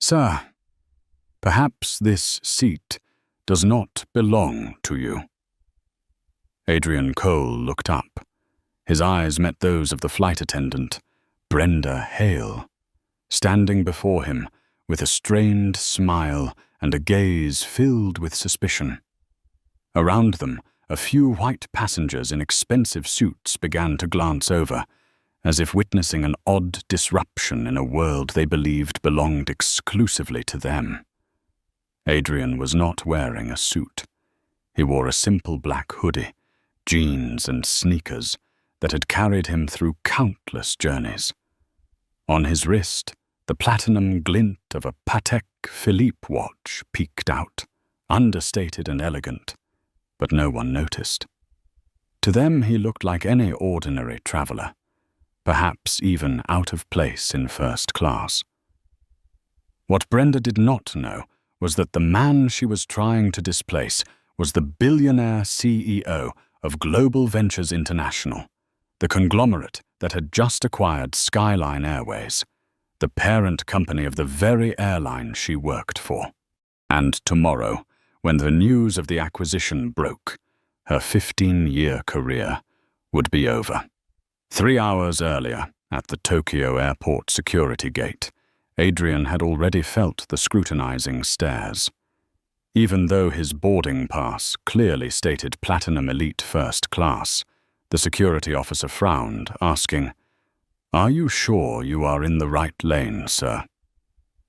Sir, perhaps this seat does not belong to you. Adrian Cole looked up. His eyes met those of the flight attendant, Brenda Hale, standing before him with a strained smile and a gaze filled with suspicion. Around them, a few white passengers in expensive suits began to glance over, as if witnessing an odd disruption in a world they believed belonged exclusively to them. Adrian was not wearing a suit. He wore a simple black hoodie, jeans and sneakers that had carried him through countless journeys. On his wrist, the platinum glint of a Patek Philippe watch peeked out, understated and elegant, but no one noticed. To them he looked like any ordinary traveler, perhaps even out of place in first class. What Brenda did not know was that the man she was trying to displace was the billionaire CEO of Global Ventures International, the conglomerate that had just acquired Skyline Airways, the parent company of the very airline she worked for. And tomorrow, when the news of the acquisition broke, her 15-year career would be over. 3 hours earlier, at the Tokyo airport security gate, Adrian had already felt the scrutinizing stares. Even though his boarding pass clearly stated Platinum Elite First Class, the security officer frowned, asking, "Are you sure you are in the right lane, sir?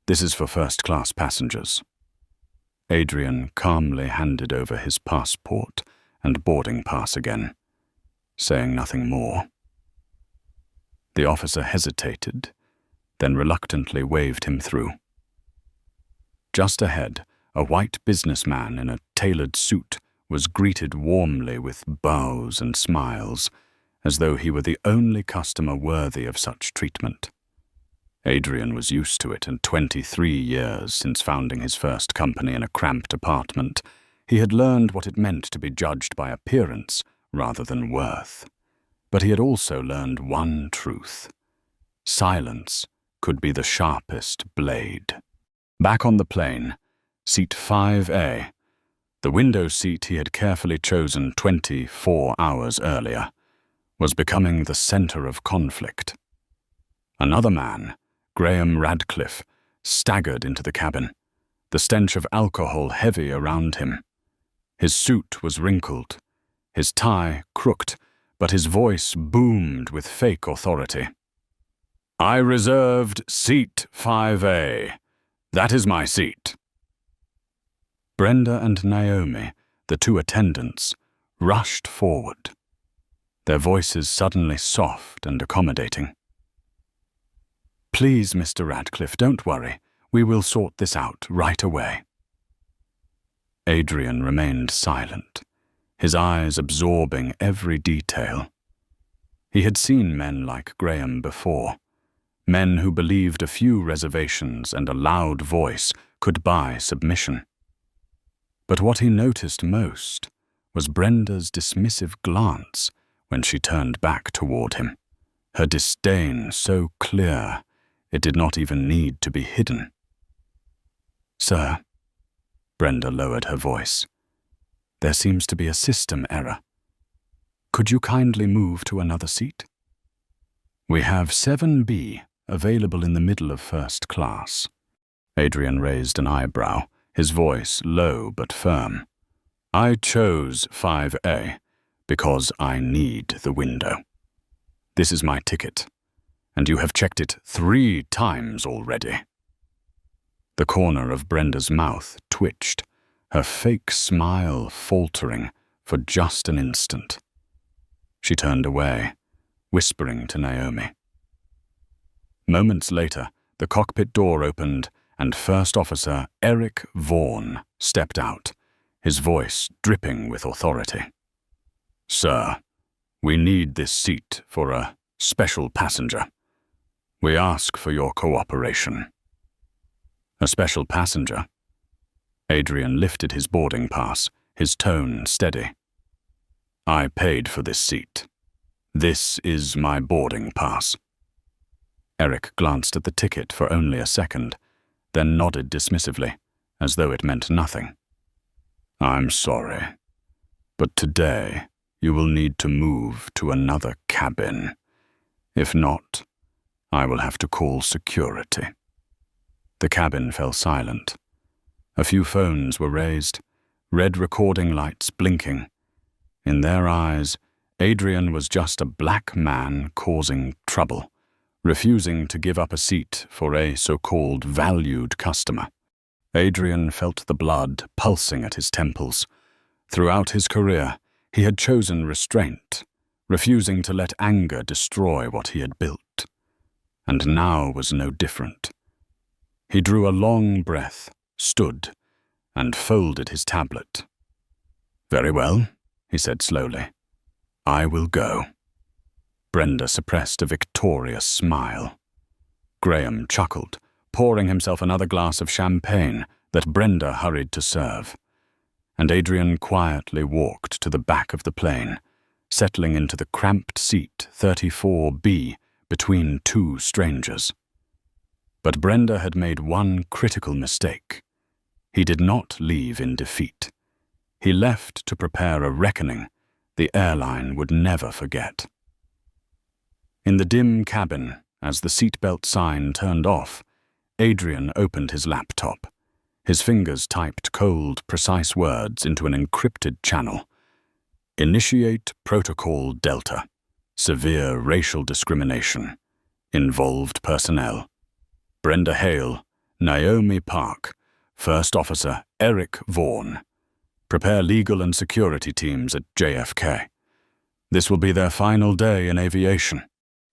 This is for first-class passengers." Adrian calmly handed over his passport and boarding pass again, saying nothing more. The officer hesitated, then reluctantly waved him through. Just ahead, a white businessman in a tailored suit was greeted warmly with bows and smiles, as though he were the only customer worthy of such treatment. Adrian was used to it in 23 years since founding his first company in a cramped apartment. He had learned what it meant to be judged by appearance rather than worth. But he had also learned one truth: silence could be the sharpest blade. Back on the plane, seat 5A, the window seat he had carefully chosen 24 hours earlier, was becoming the center of conflict. Another man, Graham Radcliffe, staggered into the cabin, the stench of alcohol heavy around him. His suit was wrinkled, his tie crooked, but his voice boomed with fake authority. "I reserved seat 5A. That is my seat." Brenda and Naomi, the two attendants, rushed forward, their voices suddenly soft and accommodating. "Please, Mr. Radcliffe, don't worry. We will sort this out right away." Adrian remained silent, his eyes absorbing every detail. He had seen men like Graham before, men who believed a few reservations and a loud voice could buy submission. But what he noticed most was Brenda's dismissive glance when she turned back toward him, her disdain so clear it did not even need to be hidden. "Sir," Brenda lowered her voice, "there seems to be a system error. Could you kindly move to another seat? We have 7B available in the middle of first class." Adrian raised an eyebrow, his voice low but firm. "I chose 5A because I need the window. This is my ticket, and you have checked it 3 times already." The corner of Brenda's mouth twitched, her fake smile faltering for just an instant. She turned away, whispering to Naomi. Moments later, the cockpit door opened and First Officer Eric Vaughan stepped out, his voice dripping with authority. "Sir, we need this seat for a special passenger. We ask for your cooperation." "A special passenger?" Adrian lifted his boarding pass, his tone steady. "I paid for this seat. This is my boarding pass." Eric glanced at the ticket for only a second, then nodded dismissively, as though it meant nothing. "I'm sorry, but today you will need to move to another cabin. If not, I will have to call security." The cabin fell silent. A few phones were raised, red recording lights blinking. In their eyes, Adrian was just a black man causing trouble, refusing to give up a seat for a so-called valued customer. Adrian felt the blood pulsing at his temples. Throughout his career, he had chosen restraint, refusing to let anger destroy what he had built. And now was no different. He drew a long breath, stood, and folded his tablet. "Very well," he said slowly. "I will go." Brenda suppressed a victorious smile. Graham chuckled, pouring himself another glass of champagne that Brenda hurried to serve. And Adrian quietly walked to the back of the plane, settling into the cramped seat 34B between two strangers. But Brenda had made one critical mistake. He did not leave in defeat. He left to prepare a reckoning the airline would never forget. In the dim cabin, as the seatbelt sign turned off, Adrian opened his laptop. His fingers typed cold, precise words into an encrypted channel. "Initiate Protocol Delta. Severe racial discrimination. Involved personnel. Brenda Hale, Naomi Park, First Officer Eric Vaughan. Prepare legal and security teams at JFK. This will be their final day in aviation."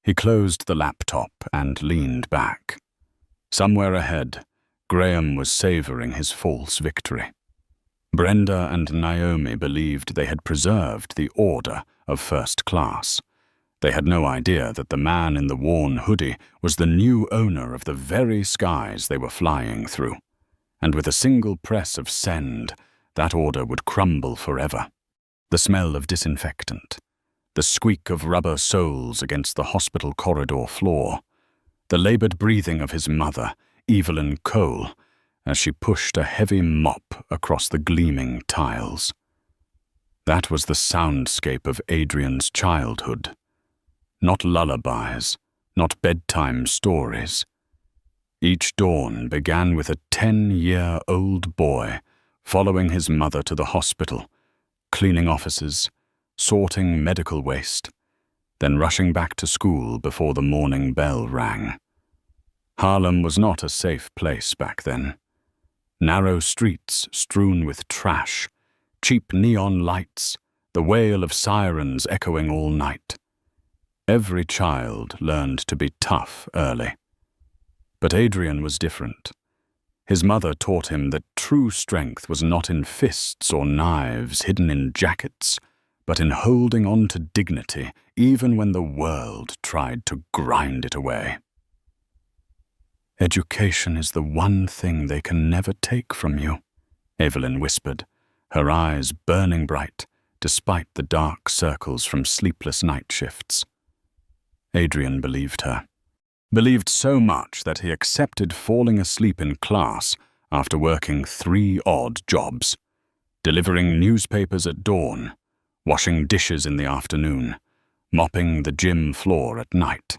He closed the laptop and leaned back. Somewhere ahead, Graham was savoring his false victory. Brenda and Naomi believed they had preserved the order of first class. They had no idea that the man in the worn hoodie was the new owner of the very skies they were flying through. And with a single press of send, that order would crumble forever. The smell of disinfectant, the squeak of rubber soles against the hospital corridor floor, the labored breathing of his mother, Evelyn Cole, as she pushed a heavy mop across the gleaming tiles. That was the soundscape of Adrian's childhood. Not lullabies, not bedtime stories. Each dawn began with a 10-year-old boy following his mother to the hospital, cleaning offices, sorting medical waste, then rushing back to school before the morning bell rang. Harlem was not a safe place back then. Narrow streets strewn with trash, cheap neon lights, the wail of sirens echoing all night. Every child learned to be tough early. But Adrian was different. His mother taught him that true strength was not in fists or knives hidden in jackets, but in holding on to dignity even when the world tried to grind it away. "Education is the one thing they can never take from you," Evelyn whispered, her eyes burning bright despite the dark circles from sleepless night shifts. Adrian believed her. Believed so much that he accepted falling asleep in class after working 3 odd jobs, delivering newspapers at dawn, washing dishes in the afternoon, mopping the gym floor at night.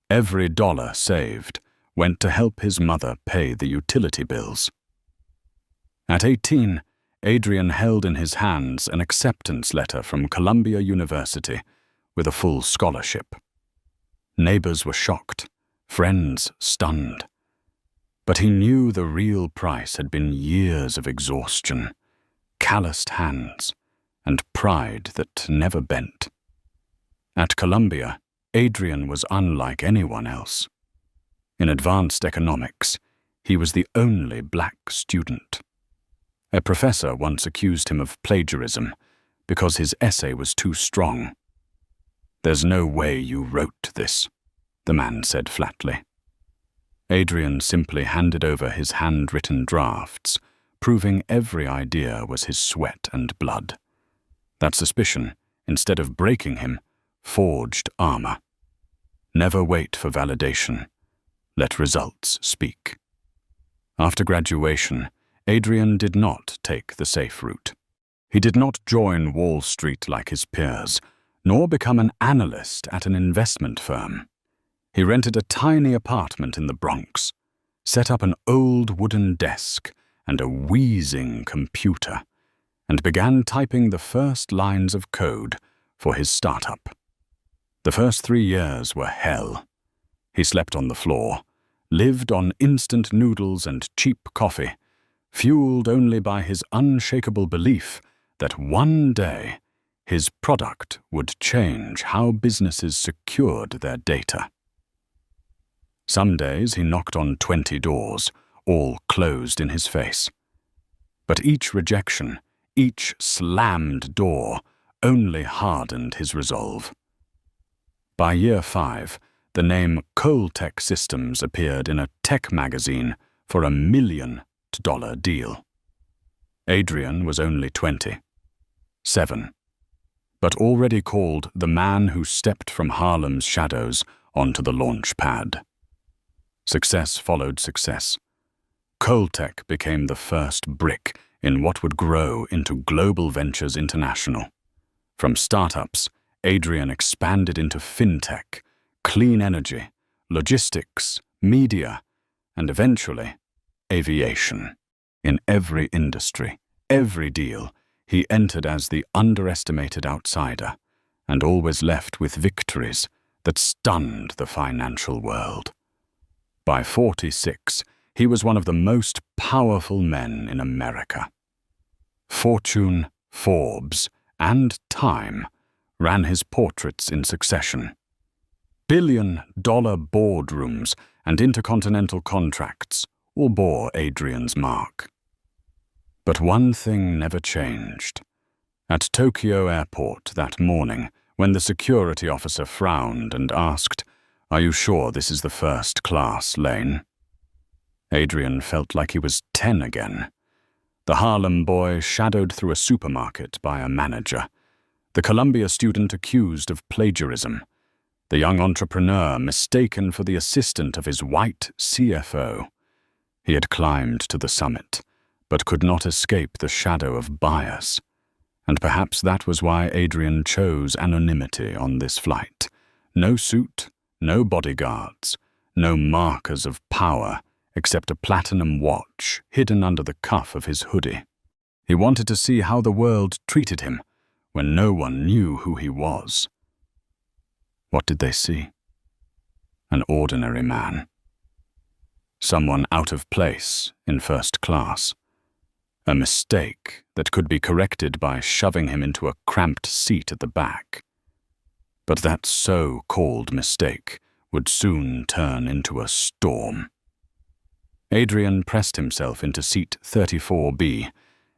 Every dollar saved went to help his mother pay the utility bills. At 18, Adrian held in his hands an acceptance letter from Columbia University with a full scholarship. Neighbors were shocked, friends stunned. But he knew the real price had been years of exhaustion, calloused hands, and pride that never bent. At Columbia, Adrian was unlike anyone else. In advanced economics, he was the only black student. A professor once accused him of plagiarism because his essay was too strong. "There's no way you wrote this," the man said flatly. Adrian simply handed over his handwritten drafts, proving every idea was his sweat and blood. That suspicion, instead of breaking him, forged armor. Never wait for validation. Let results speak. After graduation, Adrian did not take the safe route. He did not join Wall Street like his peers, nor become an analyst at an investment firm. He rented a tiny apartment in the Bronx, set up an old wooden desk and a wheezing computer, and began typing the first lines of code for his startup. The first 3 years were hell. He slept on the floor, lived on instant noodles and cheap coffee, fueled only by his unshakable belief that one day his product would change how businesses secured their data. Some days he knocked on 20 doors, all closed in his face. But each rejection, each slammed door, only hardened his resolve. By year 5, the name Coltech Systems appeared in a tech magazine for $1 million deal. Adrian was only 27, but already called the man who stepped from Harlem's shadows onto the launch pad. Success followed success. Coltech became the first brick in what would grow into Global Ventures International. From startups, Adrian expanded into fintech, clean energy, logistics, media, and eventually, aviation. In every industry, every deal, he entered as the underestimated outsider and always left with victories that stunned the financial world. By 46, he was one of the most powerful men in America. Fortune, Forbes, and Time ran his portraits in succession. Billion-dollar boardrooms and intercontinental contracts all bore Adrian's mark. But one thing never changed. At Tokyo Airport that morning, when the security officer frowned and asked, "Are you sure this is the first-class lane?" Adrian felt like he was 10 again. The Harlem boy shadowed through a supermarket by a manager, the Columbia student accused of plagiarism, the young entrepreneur mistaken for the assistant of his white CFO. He had climbed to the summit, but could not escape the shadow of bias. And perhaps that was why Adrian chose anonymity on this flight. No suit, no bodyguards, no markers of power, except a platinum watch hidden under the cuff of his hoodie. He wanted to see how the world treated him when no one knew who he was. What did they see? An ordinary man. Someone out of place in first class. A mistake that could be corrected by shoving him into a cramped seat at the back. But that so-called mistake would soon turn into a storm. Adrian pressed himself into seat 34B,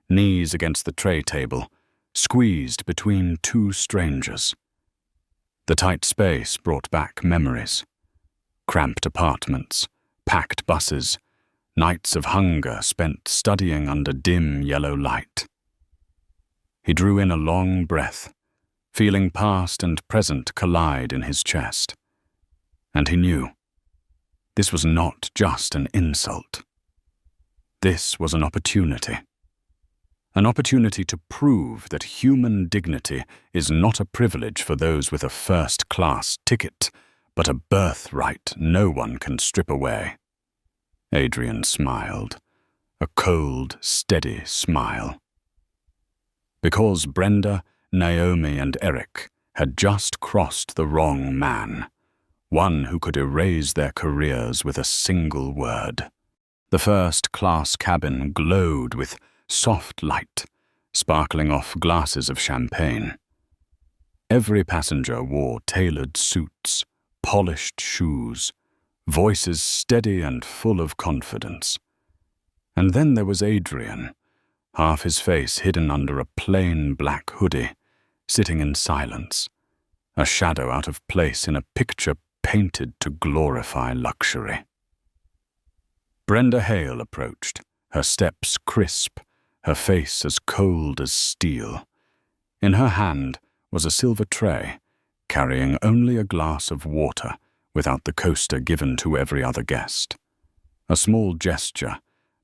knees against the tray table, squeezed between two strangers. The tight space brought back memories. Cramped apartments, packed buses, nights of hunger spent studying under dim yellow light. He drew in a long breath, feeling past and present collide in his chest. And he knew. This was not just an insult. This was an opportunity. An opportunity to prove that human dignity is not a privilege for those with a first-class ticket, but a birthright no one can strip away. Adrian smiled, a cold, steady smile. Because Brenda, Naomi, and Eric had just crossed the wrong man, one who could erase their careers with a single word. The first-class cabin glowed with soft light, sparkling off glasses of champagne. Every passenger wore tailored suits, polished shoes, voices steady and full of confidence. And then there was Adrian, half his face hidden under a plain black hoodie, sitting in silence, a shadow out of place in a picture painted to glorify luxury. Brenda Hale approached, her steps crisp, her face as cold as steel. In her hand was a silver tray, carrying only a glass of water without the coaster given to every other guest. A small gesture,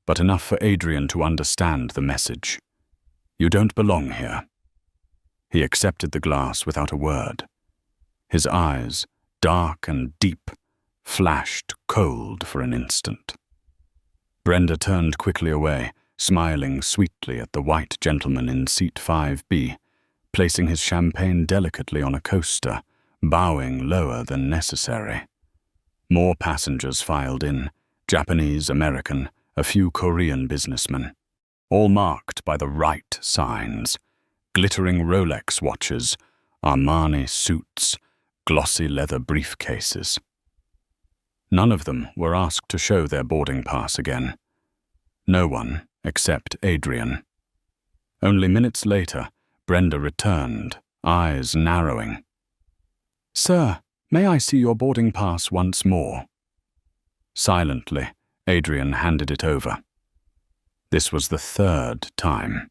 but enough for Adrian to understand the message. You don't belong here. He accepted the glass without a word. His eyes, dark and deep, flashed cold for an instant. Brenda turned quickly away, smiling sweetly at the white gentleman in seat 5B, placing his champagne delicately on a coaster, bowing lower than necessary. More passengers filed in, Japanese, American, a few Korean businessmen, all marked by the right signs, glittering Rolex watches, Armani suits, glossy leather briefcases. None of them were asked to show their boarding pass again. No one except Adrian. Only minutes later, Brenda returned, eyes narrowing. "Sir, may I see your boarding pass once more?" Silently, Adrian handed it over. This was the third time.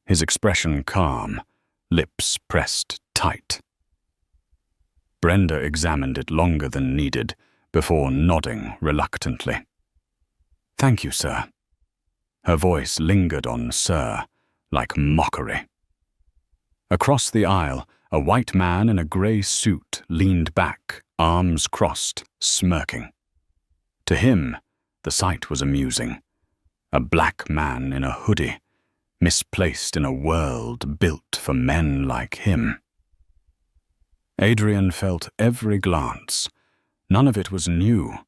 His expression calm, lips pressed tight. Brenda examined it longer than needed before nodding reluctantly. "Thank you, sir." Her voice lingered on "sir," like mockery. Across the aisle, a white man in a grey suit leaned back, arms crossed, smirking. To him, the sight was amusing. A black man in a hoodie, misplaced in a world built for men like him. Adrian felt every glance. None of it was new.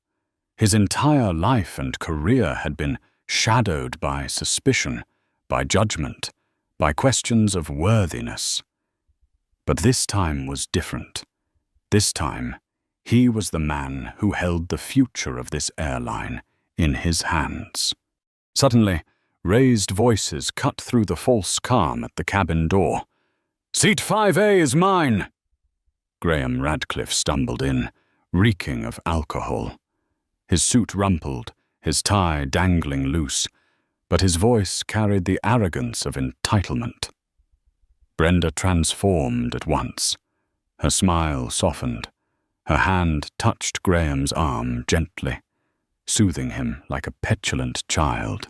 His entire life and career had been shadowed by suspicion, by judgment, by questions of worthiness. But this time was different. This time, he was the man who held the future of this airline in his hands. Suddenly, raised voices cut through the false calm at the cabin door. "Seat 5A is mine!" Graham Radcliffe stumbled in, reeking of alcohol. His suit rumpled, his tie dangling loose, but his voice carried the arrogance of entitlement. Brenda transformed at once. Her smile softened. Her hand touched Graham's arm gently, soothing him like a petulant child.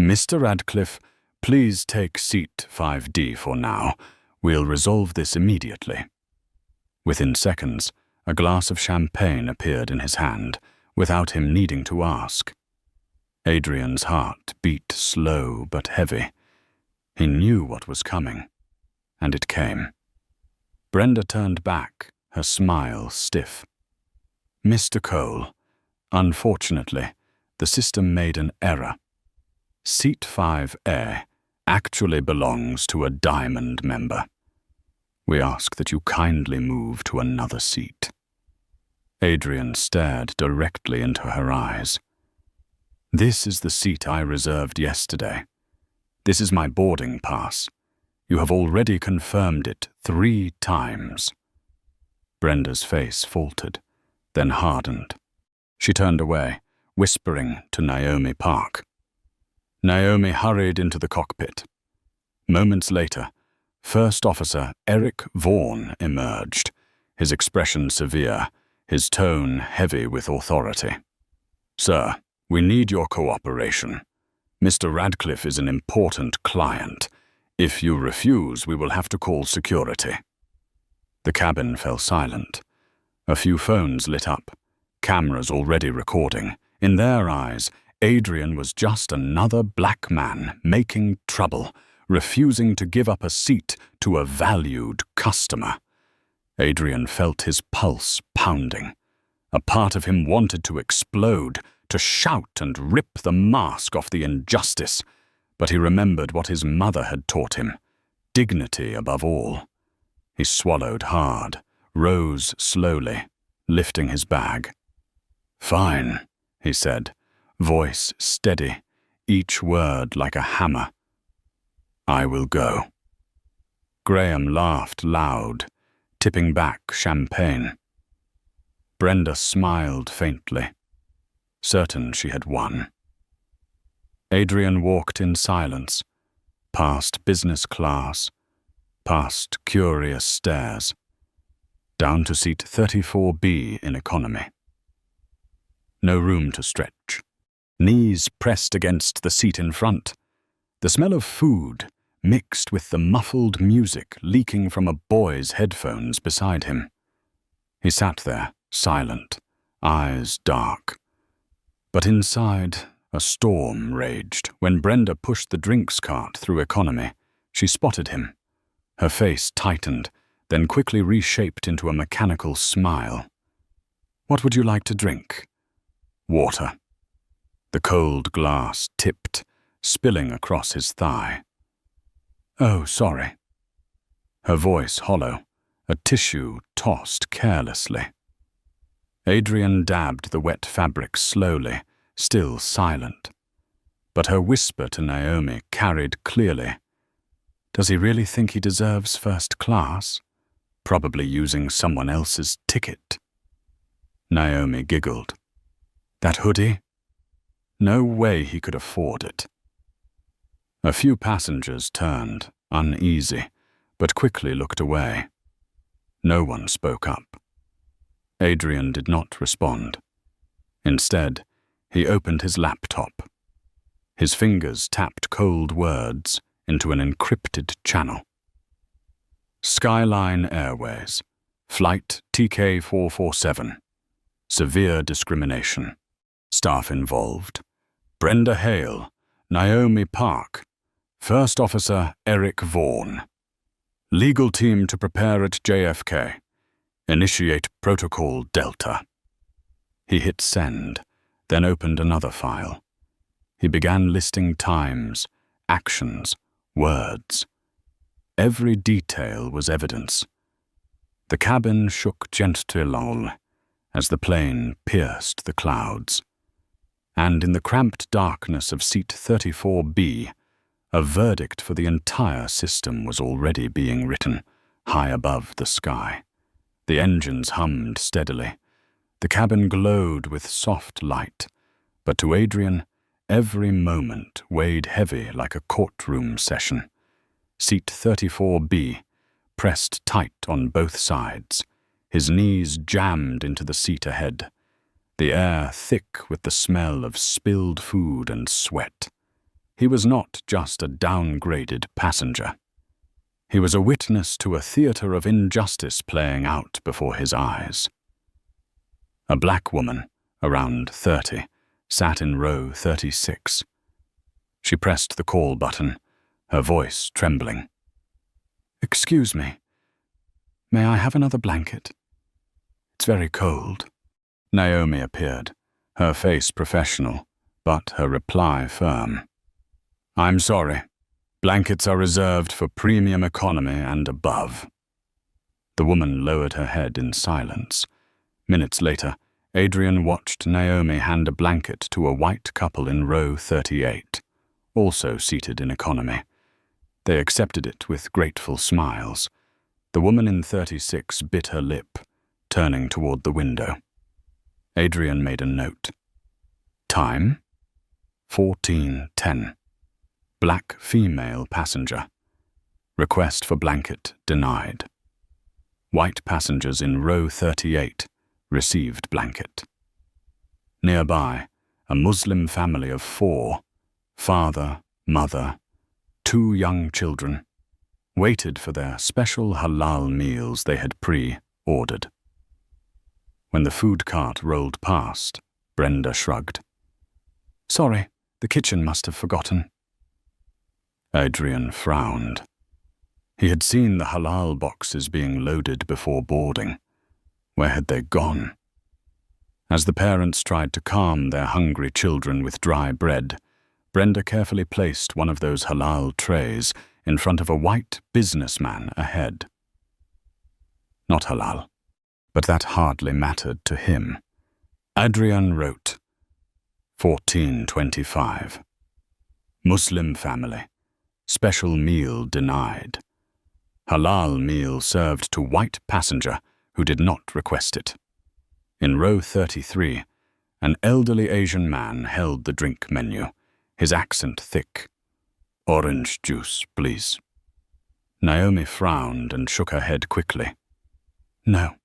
"Mr. Radcliffe, please take seat 5D for now. We'll resolve this immediately." Within seconds, a glass of champagne appeared in his hand, without him needing to ask. Adrian's heart beat slow but heavy. He knew what was coming, and it came. Brenda turned back, her smile stiff. "Mr. Cole, unfortunately, the system made an error. Seat 5A actually belongs to a Diamond member. We ask that you kindly move to another seat." Adrian stared directly into her eyes. "This is the seat I reserved yesterday. This is my boarding pass. You have already confirmed it 3 times. Brenda's face faltered, then hardened. She turned away, whispering to Naomi Park. Naomi hurried into the cockpit. Moments later, First Officer Eric Vaughan emerged, his expression severe, his tone heavy with authority. "Sir, we need your cooperation. Mr. Radcliffe is an important client. If you refuse, we will have to call security." The cabin fell silent. A few phones lit up, cameras already recording. In their eyes, Adrian was just another black man making trouble, refusing to give up a seat to a valued customer. Adrian felt his pulse pounding. A part of him wanted to explode, to shout and rip the mask off the injustice, but he remembered what his mother had taught him, dignity above all. He swallowed hard, rose slowly, lifting his bag. "Fine," he said, voice steady, each word like a hammer. "I will go." Graham laughed loud, tipping back champagne. Brenda smiled faintly, certain she had won. Adrian walked in silence, past business class, past curious stares, down to seat 34B in economy. No room to stretch. knees pressed against the seat in front. The smell of food mixed with the muffled music leaking from a boy's headphones beside him. He sat there, silent, eyes dark. But inside, a storm raged. When Brenda pushed the drinks cart through economy, she spotted him. Her face tightened, then quickly reshaped into a mechanical smile. "What would you like to drink?" "Water." The cold glass tipped, spilling across his thigh. "Oh, sorry." Her voice hollow, a tissue tossed carelessly. Adrian dabbed the wet fabric slowly, still silent. But her whisper to Naomi carried clearly. Does he really think he deserves first class? Probably using someone else's ticket. Naomi giggled. That hoodie? No way he could afford it. A few passengers turned, uneasy, but quickly looked away. No one spoke up. Adrian did not respond. Instead, he opened his laptop. His fingers tapped cold words into an encrypted channel. Skyline Airways, Flight TK447. Severe discrimination. Staff involved: Brenda Hale, Naomi Park, First Officer Eric Vaughan. Legal team to prepare at JFK. Initiate Protocol Delta. He hit send, then opened another file. He began listing times, actions, words. Every detail was evidence. The cabin shook gently as the plane pierced the clouds. And in the cramped darkness of seat 34B, a verdict for the entire system was already being written, high above the sky. The engines hummed steadily. The cabin glowed with soft light, but to Adrian, every moment weighed heavy like a courtroom session. Seat 34B, pressed tight on both sides, his knees jammed into the seat ahead, the air thick with the smell of spilled food and sweat. He was not just a downgraded passenger. He was a witness to a theater of injustice playing out before his eyes. A black woman, around 30, sat in row 36. She pressed the call button, her voice trembling. "Excuse me. May I have another blanket? It's very cold." Naomi appeared, her face professional, but her reply firm. "I'm sorry. Blankets are reserved for premium economy and above." The woman lowered her head in silence. Minutes later, Adrian watched Naomi hand a blanket to a white couple in row 38, also seated in economy. They accepted it with grateful smiles. The woman in 36 bit her lip, turning toward the window. Adrian made a note. Time? 14:10. Black female passenger. Request for blanket denied. White passengers in row 38 received blanket. Nearby, a Muslim family of 4, father, mother, 2 young children, waited for their special halal meals they had pre-ordered. When the food cart rolled past, Brenda shrugged. "Sorry, the kitchen must have forgotten." Adrian frowned. He had seen the halal boxes being loaded before boarding. Where had they gone? As the parents tried to calm their hungry children with dry bread, Brenda carefully placed one of those halal trays in front of a white businessman ahead. Not halal, but that hardly mattered to him. Adrian wrote, 14:25. Muslim family. Special meal denied. Halal meal served to white passenger who did not request it. In row 33, an elderly Asian man held the drink menu, his accent thick. "Orange juice, please." Naomi frowned and shook her head quickly. "No."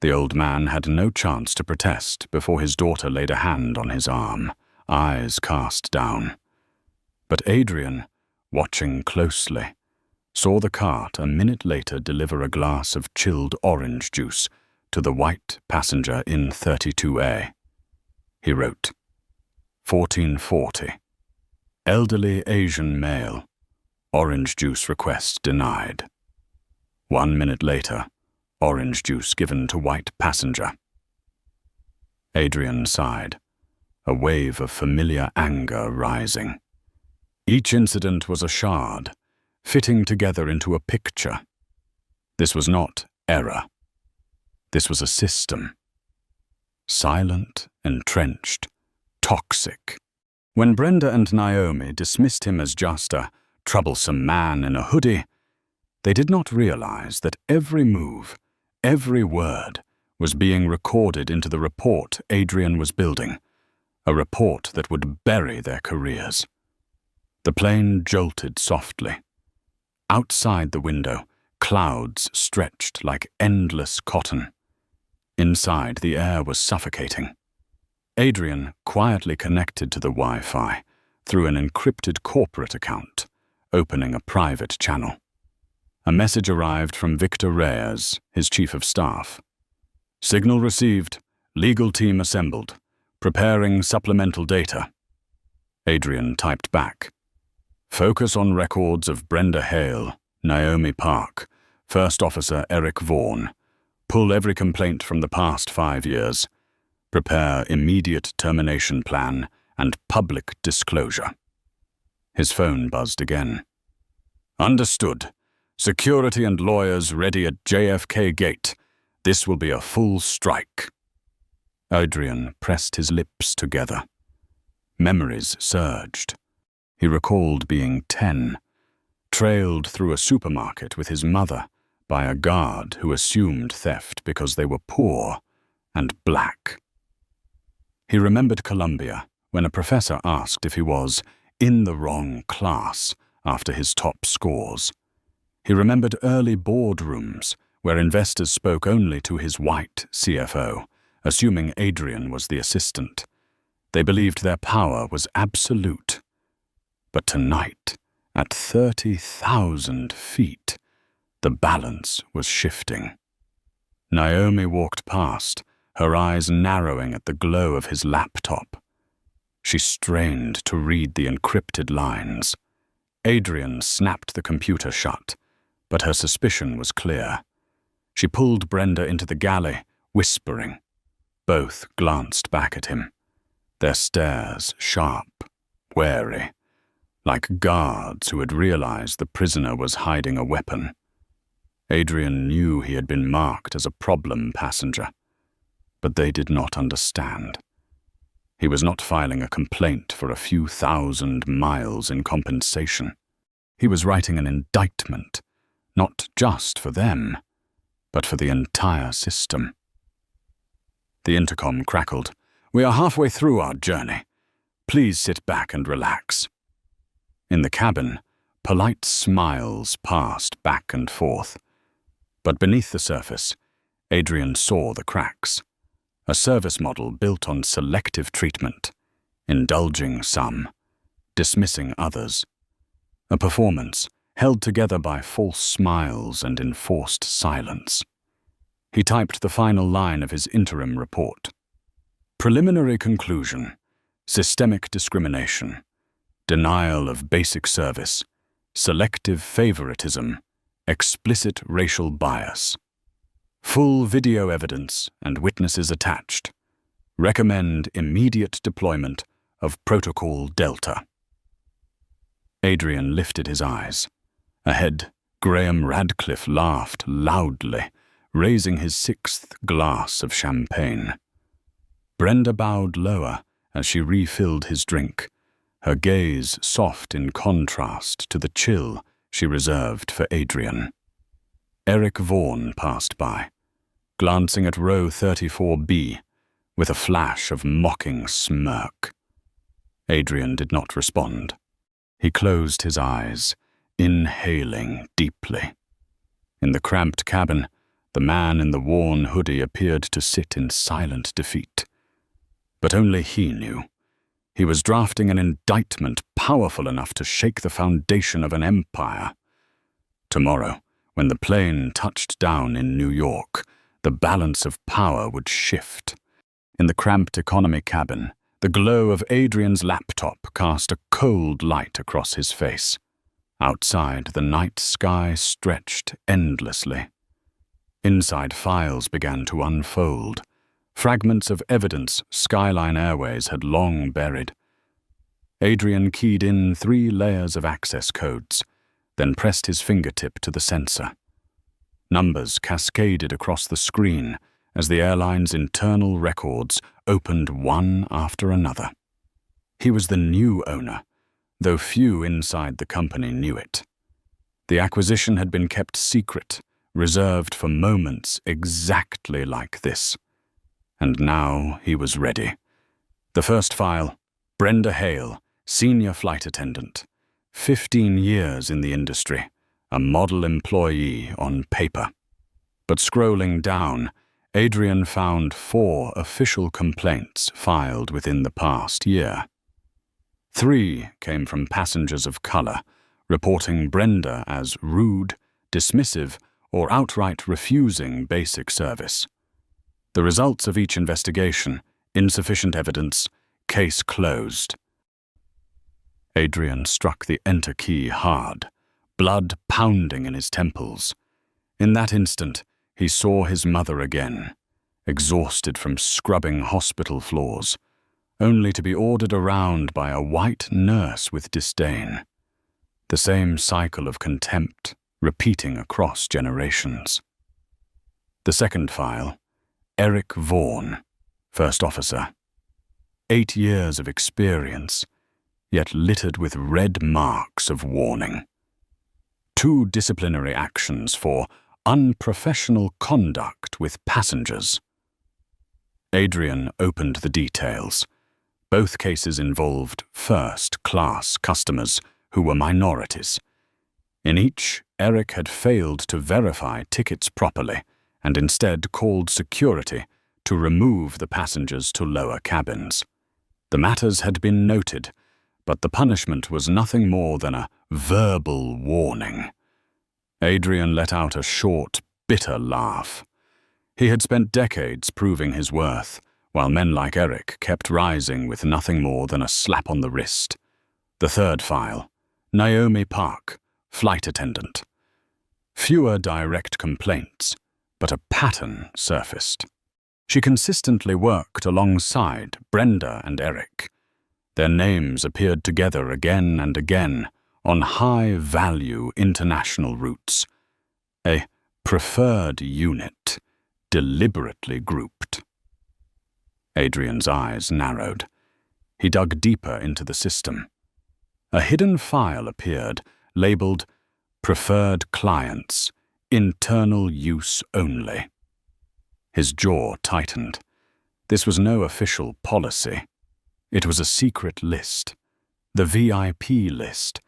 The old man had no chance to protest before his daughter laid a hand on his arm. eyes cast down. But Adrian, watching closely, saw the cart a minute later deliver a glass of chilled orange juice to the white passenger in 32A. He wrote, 1440. Elderly Asian male. Orange juice request denied. 1 minute later, orange juice given to white passenger. Adrian sighed, a wave of familiar anger rising. Each incident was a shard, fitting together into a picture. This was not error. This was a system. Silent, entrenched, toxic. When Brenda and Naomi dismissed him as just a troublesome man in a hoodie, they did not realize that every move, every word, was being recorded into the report Adrian was building, a report that would bury their careers. The plane jolted softly. Outside the window, clouds stretched like endless cotton. Inside, the air was suffocating. Adrian quietly connected to the Wi-Fi through an encrypted corporate account, opening a private channel. A message arrived from Victor Reyes, his chief of staff. Signal received. Legal team assembled. Preparing supplemental data. Adrian typed back. Focus on records of Brenda Hale, Naomi Park, First Officer Eric Vaughan. Pull every complaint from the past 5 years. Prepare immediate termination plan and public disclosure. His phone buzzed again. Understood. Security and lawyers ready at JFK Gate. This will be a full strike. Adrian pressed his lips together. Memories surged. He recalled being 10, trailed through a supermarket with his mother by a guard who assumed theft because they were poor and black. He remembered Columbia when a professor asked if he was in the wrong class after his top scores. He remembered early boardrooms where investors spoke only to his white CFO, assuming Adrian was the assistant. They believed their power was absolute. But tonight, at 30,000 feet, the balance was shifting. Naomi walked past, her eyes narrowing at the glow of his laptop. She strained to read the encrypted lines. Adrian snapped the computer shut, but her suspicion was clear. She pulled Brenda into the galley, whispering. Both glanced back at him, their stares sharp, wary, like guards who had realized the prisoner was hiding a weapon. Adrian knew he had been marked as a problem passenger, but they did not understand. He was not filing a complaint for a few thousand miles in compensation. He was writing an indictment, not just for them, but for the entire system. The intercom crackled. We are halfway through our journey. Please sit back and relax. In the cabin, polite smiles passed back and forth. But beneath the surface, Adrian saw the cracks. A service model built on selective treatment, indulging some, dismissing others. A performance held together by false smiles and enforced silence. He typed the final line of his interim report. Preliminary conclusion: systemic discrimination, denial of basic service, selective favoritism, explicit racial bias. Full video evidence and witnesses attached. Recommend immediate deployment of Protocol Delta. Adrian lifted his eyes. Ahead, Graham Radcliffe laughed loudly, raising his 6th glass of champagne. Brenda bowed lower as she refilled his drink, her gaze soft in contrast to the chill she reserved for Adrian. Eric Vaughan passed by, glancing at row 34B with a flash of mocking smirk. Adrian did not respond. He closed his eyes, inhaling deeply. In the cramped cabin, the man in the worn hoodie appeared to sit in silent defeat. But only he knew. He was drafting an indictment powerful enough to shake the foundation of an empire. Tomorrow, when the plane touched down in New York, the balance of power would shift. In the cramped economy cabin, the glow of Adrian's laptop cast a cold light across his face. Outside, the night sky stretched endlessly. Inside, files began to unfold. Fragments of evidence Skyline Airways had long buried. Adrian keyed in 3 layers of access codes, then pressed his fingertip to the sensor. Numbers cascaded across the screen as the airline's internal records opened one after another. He was the new owner, though few inside the company knew it. The acquisition had been kept secret, reserved for moments exactly like this. And now he was ready. The first file, Brenda Hale, senior flight attendant, 15 years in the industry, a model employee on paper. But scrolling down, Adrian found 4 official complaints filed within the past year. 3 came from passengers of color, reporting Brenda as rude, dismissive, or outright refusing basic service. The results of each investigation: insufficient evidence, case closed. Adrian struck the enter key hard, blood pounding in his temples. In that instant, he saw his mother again, exhausted from scrubbing hospital floors, only to be ordered around by a white nurse with disdain. The same cycle of contempt, repeating across generations. The second file, Eric Vaughan, first officer. 8 years of experience, yet littered with red marks of warning. 2 disciplinary actions for unprofessional conduct with passengers. Adrian opened the details. Both cases involved first-class customers who were minorities. In each, Eric had failed to verify tickets properly and instead called security to remove the passengers to lower cabins. The matters had been noted, but the punishment was nothing more than a verbal warning. Adrian let out a short, bitter laugh. He had spent decades proving his worth, while men like Eric kept rising with nothing more than a slap on the wrist. The third file, Naomi Park, flight attendant. Fewer direct complaints, but a pattern surfaced. She consistently worked alongside Brenda and Eric. Their names appeared together again and again on high-value international routes. A preferred unit, deliberately grouped. Adrian's eyes narrowed. He dug deeper into the system. A hidden file appeared, labeled Preferred Clients, Internal Use Only. His jaw tightened. This was no official policy. It was a secret list. The VIP list.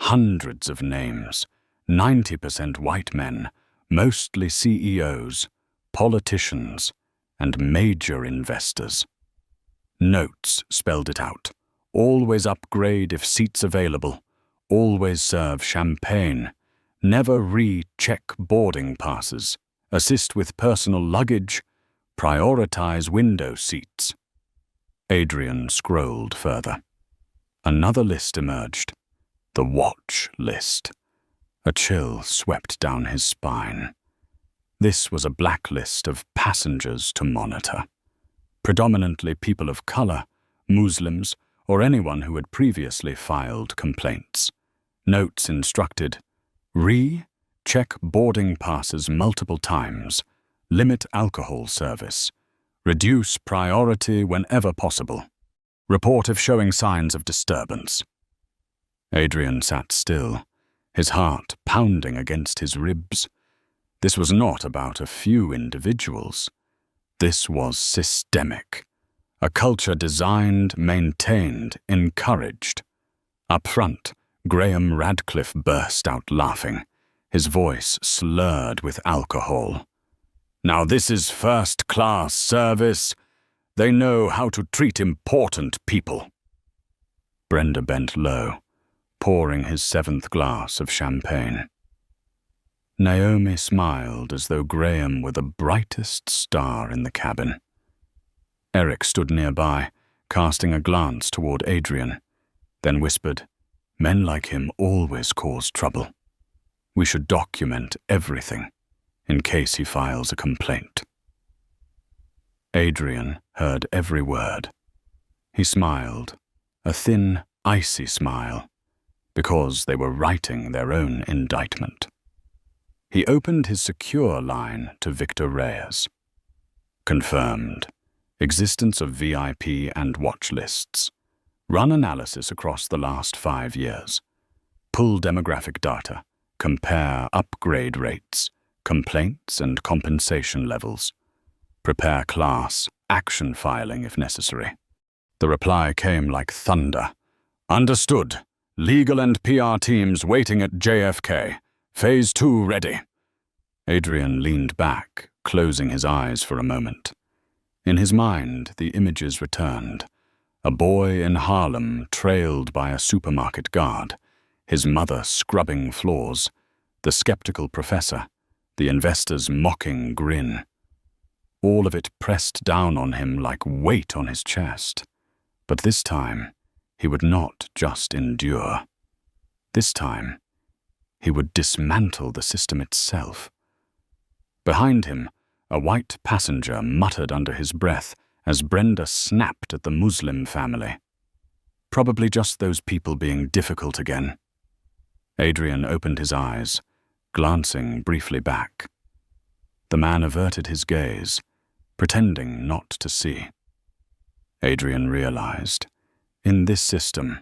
Hundreds of names. 90% white men, mostly CEOs, politicians, and major investors. Notes spelled it out. Always upgrade if seats available. Always serve champagne. Never recheck boarding passes. Assist with personal luggage. Prioritize window seats. Adrian scrolled further. Another list emerged. The watch list. A chill swept down his spine. This was a blacklist of passengers to monitor. Predominantly people of color, Muslims, or anyone who had previously filed complaints. Notes instructed: check boarding passes multiple times, limit alcohol service, reduce priority whenever possible, report if showing signs of disturbance. Adrian sat still, his heart pounding against his ribs. This was not about a few individuals. This was systemic. A culture designed, maintained, encouraged. Up front, Graham Radcliffe burst out laughing, his voice slurred with alcohol. Now this is first-class service. They know how to treat important people. Brenda bent low, pouring his 7th glass of champagne. Naomi smiled as though Graham were the brightest star in the cabin. Eric stood nearby, casting a glance toward Adrian, then whispered, "Men like him always cause trouble. We should document everything, in case he files a complaint." Adrian heard every word. He smiled, a thin, icy smile, because they were writing their own indictment. He opened his secure line to Victor Reyes. Confirmed. Existence of VIP and watch lists. Run analysis across the last 5 years. Pull demographic data. Compare upgrade rates, complaints and compensation levels. Prepare class action filing if necessary. The reply came like thunder. Understood. Legal and PR teams waiting at JFK. Phase 2 ready. Adrian leaned back, closing his eyes for a moment. In his mind, the images returned. A boy in Harlem trailed by a supermarket guard, his mother scrubbing floors, the skeptical professor, the investor's mocking grin. All of it pressed down on him like weight on his chest. But this time, he would not just endure. This time, he would dismantle the system itself. Behind him, a white passenger muttered under his breath as Brenda snapped at the Muslim family. Probably just those people being difficult again. Adrian opened his eyes, glancing briefly back. The man averted his gaze, pretending not to see. Adrian realized, in this system,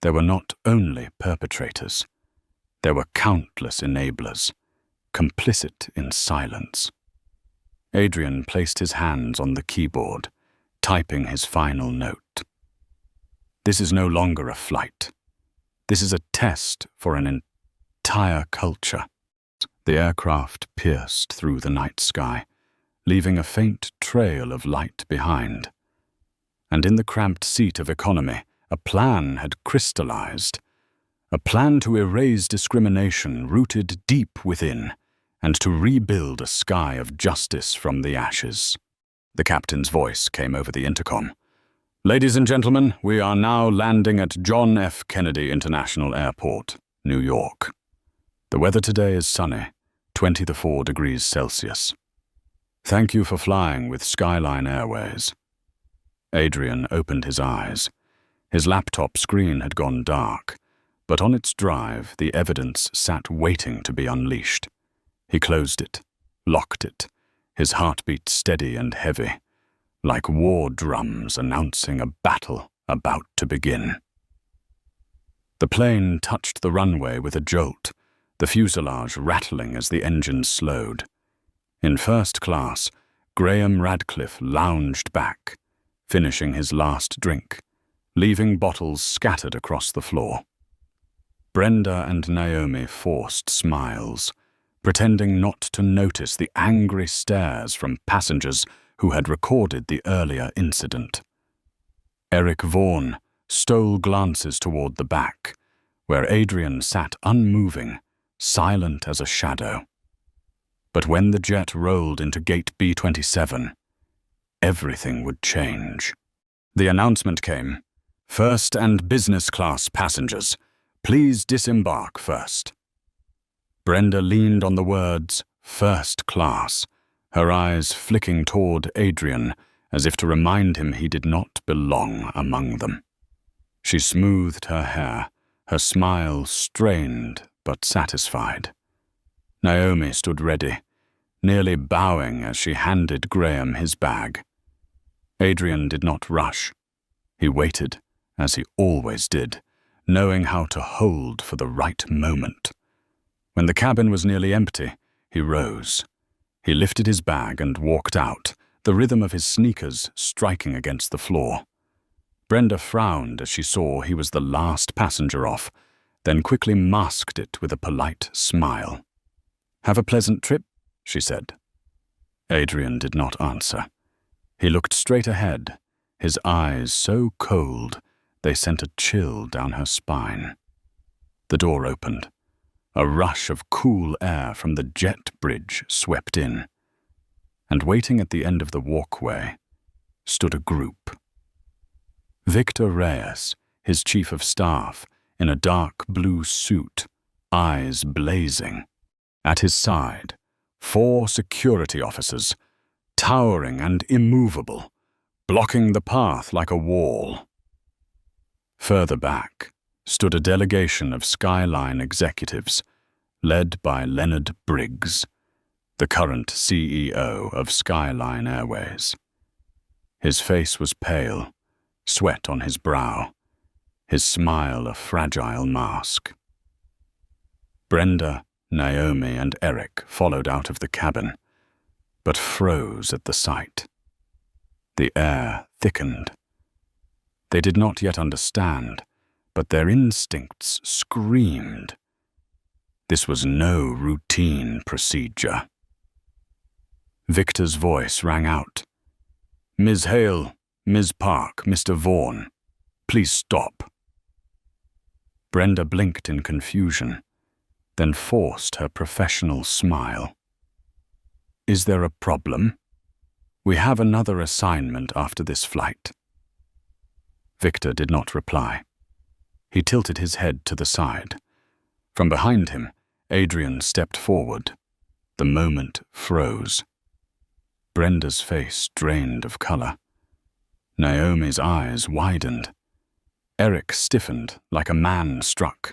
there were not only perpetrators. There were countless enablers, complicit in silence. Adrian placed his hands on the keyboard, typing his final note. This is no longer a flight. This is a test for an entire culture. The aircraft pierced through the night sky, leaving a faint trail of light behind. And in the cramped seat of economy, a plan had crystallized. A plan to erase discrimination rooted deep within, and to rebuild a sky of justice from the ashes. The captain's voice came over the intercom. Ladies and gentlemen, we are now landing at John F. Kennedy International Airport, New York. The weather today is sunny, 24 degrees Celsius. Thank you for flying with Skyline Airways. Adrian opened his eyes. His laptop screen had gone dark, but on its drive the evidence sat waiting to be unleashed. He closed it, locked it, his heartbeat steady and heavy, like war drums announcing a battle about to begin. The plane touched the runway with a jolt, the fuselage rattling as the engine slowed. In first class, Graham Radcliffe lounged back, finishing his last drink, leaving bottles scattered across the floor. Brenda and Naomi forced smiles, pretending not to notice the angry stares from passengers who had recorded the earlier incident. Eric Vaughan stole glances toward the back, where Adrian sat unmoving, silent as a shadow. But when the jet rolled into gate B-27, everything would change. The announcement came, "First and business class passengers, please disembark first." Brenda leaned on the words, "first class," her eyes flicking toward Adrian as if to remind him he did not belong among them. She smoothed her hair, her smile strained but satisfied. Naomi stood ready, nearly bowing as she handed Graham his bag. Adrian did not rush. He waited, as he always did, knowing how to hold for the right moment. When the cabin was nearly empty, he rose. He lifted his bag and walked out, the rhythm of his sneakers striking against the floor. Brenda frowned as she saw he was the last passenger off, then quickly masked it with a polite smile. "Have a pleasant trip," she said. Adrian did not answer. He looked straight ahead, his eyes so cold They sent a chill down her spine. The door opened. A rush of cool air from the jet bridge swept in. And waiting at the end of the walkway stood a group. Victor Reyes, his chief of staff, in a dark blue suit, eyes blazing. At his side, 4 security officers, towering and immovable, blocking the path like a wall. Further back stood a delegation of Skyline executives, led by Leonard Briggs, the current CEO of Skyline Airways. His face was pale, sweat on his brow, his smile a fragile mask. Brenda, Naomi, and Eric followed out of the cabin, but froze at the sight. The air thickened. They did not yet understand, but their instincts screamed. This was no routine procedure. Victor's voice rang out. "Ms. Hale, Ms. Park, Mr. Vaughan, please stop." Brenda blinked in confusion, then forced her professional smile. "Is there a problem? We have another assignment after this flight." Victor did not reply. He tilted his head to the side. From behind him, Adrian stepped forward. The moment froze. Brenda's face drained of color. Naomi's eyes widened. Eric stiffened like a man struck.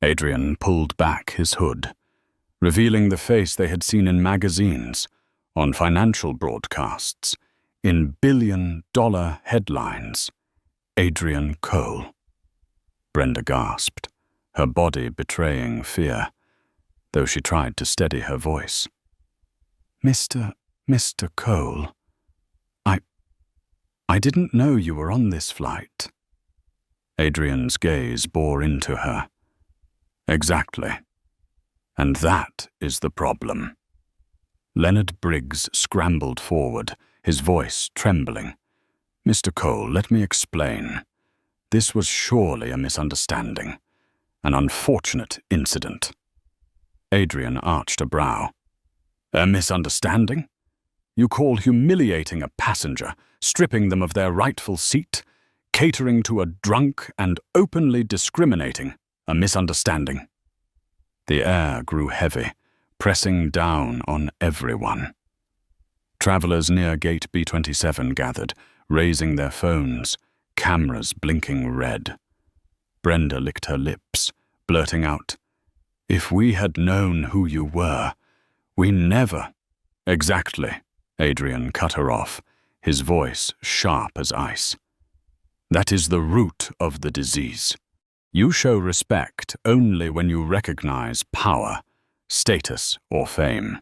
Adrian pulled back his hood, revealing the face they had seen in magazines, on financial broadcasts, in billion-dollar headlines. Adrian Cole. Brenda gasped, her body betraying fear, though she tried to steady her voice. Mr. Cole, I didn't know you were on this flight." Adrian's gaze bore into her. "Exactly. And that is the problem." Leonard Briggs scrambled forward, his voice trembling. "Mr. Cole, let me explain. This was surely a misunderstanding, an unfortunate incident." Adrian arched a brow. "A misunderstanding? You call humiliating a passenger, stripping them of their rightful seat, catering to a drunk and openly discriminating, a misunderstanding?" The air grew heavy, pressing down on everyone. Travelers near Gate B27 gathered, raising their phones, cameras blinking red. Brenda licked her lips, blurting out, "If we had known who you were, we never—" "Exactly," Adrian cut her off, his voice sharp as ice. "That is the root of the disease. You show respect only when you recognize power, status, or fame.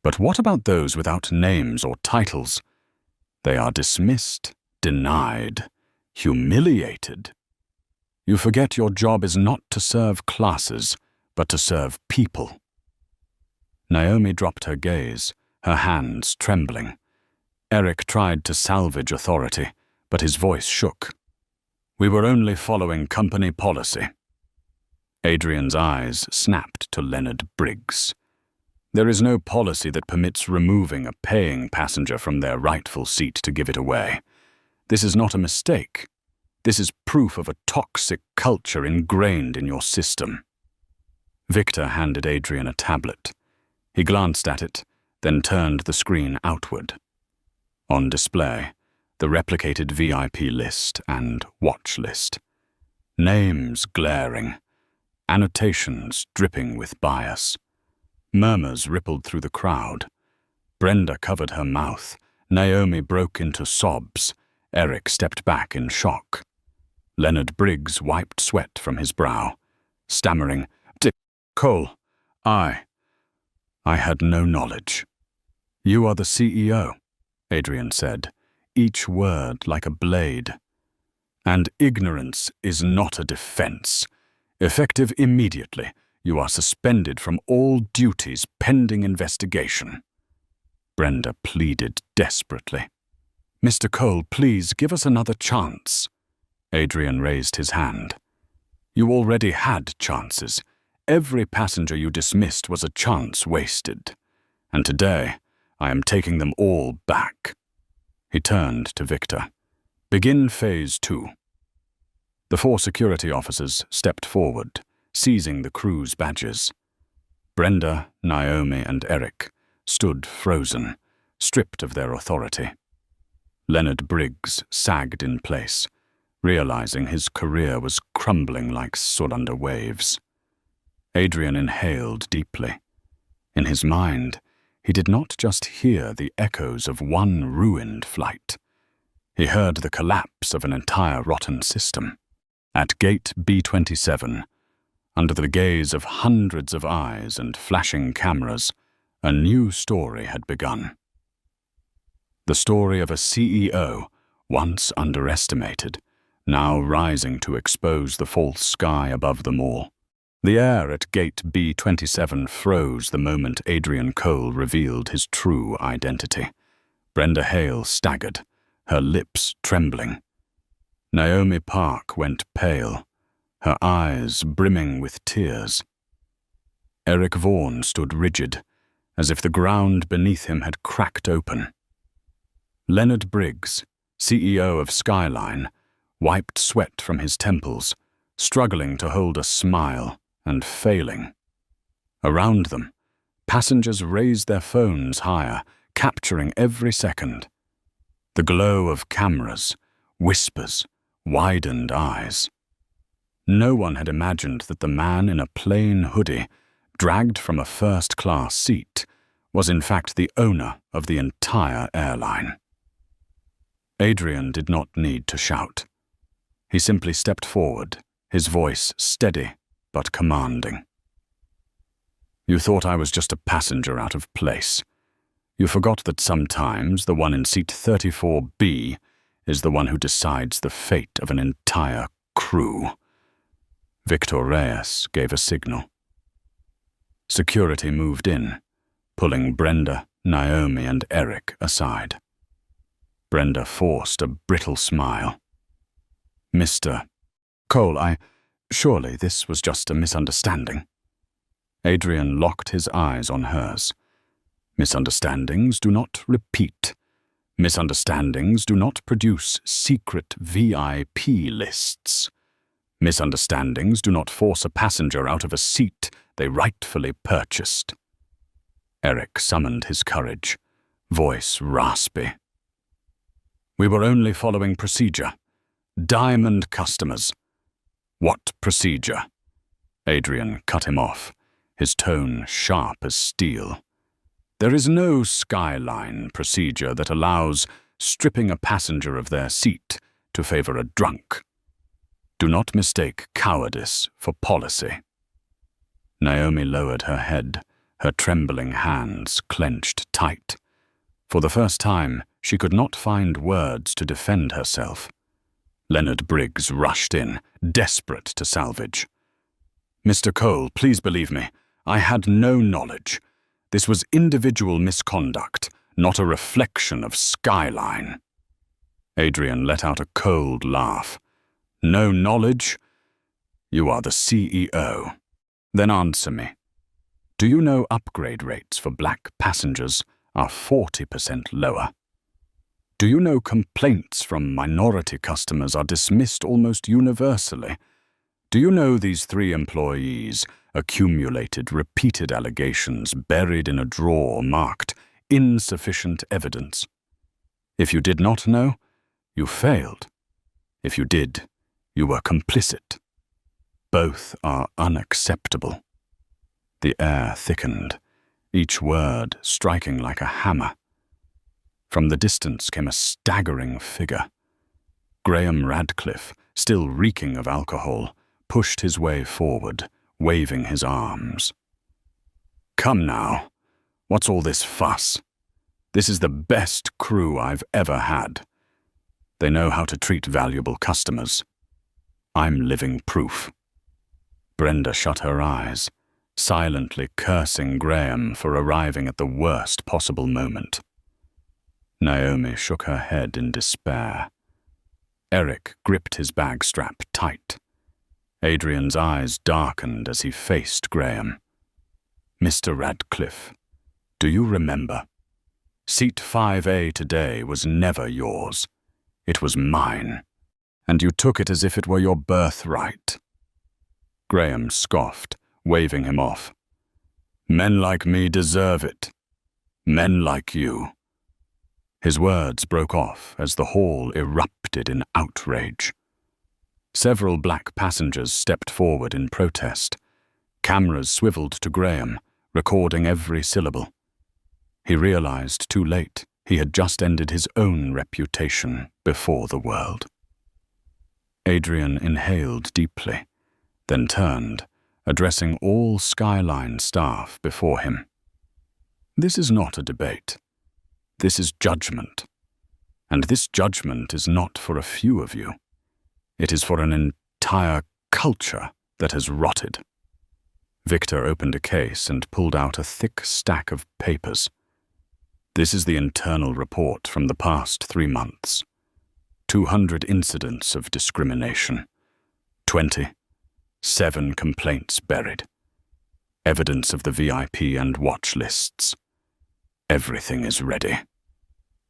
But what about those without names or titles? They are dismissed, denied, humiliated. You forget your job is not to serve classes, but to serve people." Naomi dropped her gaze, her hands trembling. Eric tried to salvage authority, but his voice shook. "We were only following company policy." Adrian's eyes snapped to Leonard Briggs. "There is no policy that permits removing a paying passenger from their rightful seat to give it away. This is not a mistake. This is proof of a toxic culture ingrained in your system." Victor handed Adrian a tablet. He glanced at it, then turned the screen outward. On display, the replicated VIP list and watch list. Names glaring, annotations dripping with bias. Murmurs rippled through the crowd. Brenda covered her mouth. Naomi broke into sobs. Eric stepped back in shock. Leonard Briggs wiped sweat from his brow, stammering, "Cole, I had no knowledge." "You are the CEO," Adrian said, each word like a blade. "And ignorance is not a defense. Effective immediately, you are suspended from all duties pending investigation." Brenda pleaded desperately. "Mr. Cole, please give us another chance." Adrian raised his hand. You already had chances. Every passenger you dismissed was a chance wasted. And today, I am taking them all back. He turned to Victor. Begin phase 2. The 4 security officers stepped forward, seizing the crew's badges. Brenda, Naomi, and Eric stood frozen, stripped of their authority. Leonard Briggs sagged in place, realizing his career was crumbling like soot under waves. Adrian inhaled deeply. In his mind, he did not just hear the echoes of one ruined flight. He heard the collapse of an entire rotten system. At gate B27, under the gaze of hundreds of eyes and flashing cameras, a new story had begun. The story of a CEO, once underestimated, now rising to expose the false sky above them all. The air at gate B27 froze the moment Adrian Cole revealed his true identity. Brenda Hale staggered, her lips trembling. Naomi Park went pale, her eyes brimming with tears. Eric Vaughan stood rigid, as if the ground beneath him had cracked open. Leonard Briggs, CEO of Skyline, wiped sweat from his temples, struggling to hold a smile and failing. Around them, passengers raised their phones higher, capturing every second. The glow of cameras, whispers, widened eyes. No one had imagined that the man in a plain hoodie, dragged from a first-class seat, was in fact the owner of the entire airline. Adrian did not need to shout. He simply stepped forward, his voice steady but commanding. You thought I was just a passenger out of place. You forgot that sometimes the one in seat 34B is the one who decides the fate of an entire crew. Victor Reyes gave a signal. Security moved in, pulling Brenda, Naomi, and Eric aside. Brenda forced a brittle smile. Mr. Cole, surely this was just a misunderstanding. Adrian locked his eyes on hers. Misunderstandings do not repeat. Misunderstandings do not produce secret VIP lists. Misunderstandings do not force a passenger out of a seat they rightfully purchased. Eric summoned his courage, voice raspy. We were only following procedure. Diamond customers. What procedure? Adrian cut him off, his tone sharp as steel. There is no Skyline procedure that allows stripping a passenger of their seat to favor a drunk. Do not mistake cowardice for policy. Naomi lowered her head, her trembling hands clenched tight. For the first time, she could not find words to defend herself. Leonard Briggs rushed in, desperate to salvage. Mr. Cole, please believe me, I had no knowledge. This was individual misconduct, not a reflection of Skyline. Adrian let out a cold laugh. No knowledge? You are the CEO. Then answer me. Do you know upgrade rates for black passengers are 40% lower? Do you know complaints from minority customers are dismissed almost universally? Do you know these 3 employees accumulated repeated allegations buried in a drawer marked insufficient evidence? If you did not know, you failed. If you did, you were complicit. Both are unacceptable. The air thickened, each word striking like a hammer. From the distance came a staggering figure. Graham Radcliffe, still reeking of alcohol, pushed his way forward, waving his arms. Come now, what's all this fuss? This is the best crew I've ever had. They know how to treat valuable customers. I'm living proof. Brenda shut her eyes, silently cursing Graham for arriving at the worst possible moment. Naomi shook her head in despair. Eric gripped his bag strap tight. Adrian's eyes darkened as he faced Graham. "Mr. Radcliffe, do you remember? Seat 5A today was never yours. It was mine, and you took it as if it were your birthright." Graham scoffed, waving him off. "Men like me deserve it. Men like you." His words broke off as the hall erupted in outrage. Several black passengers stepped forward in protest. Cameras swiveled to Graham, recording every syllable. He realized too late he had just ended his own reputation before the world. Adrian inhaled deeply, then turned, addressing all Skyline staff before him. "This is not a debate. This is judgment. And this judgment is not for a few of you. It is for an entire culture that has rotted." Victor opened a case and pulled out a thick stack of papers. "This is the internal report from the past 3 months. 200 incidents of discrimination. 27 complaints buried. Evidence of the VIP and watch lists. Everything is ready."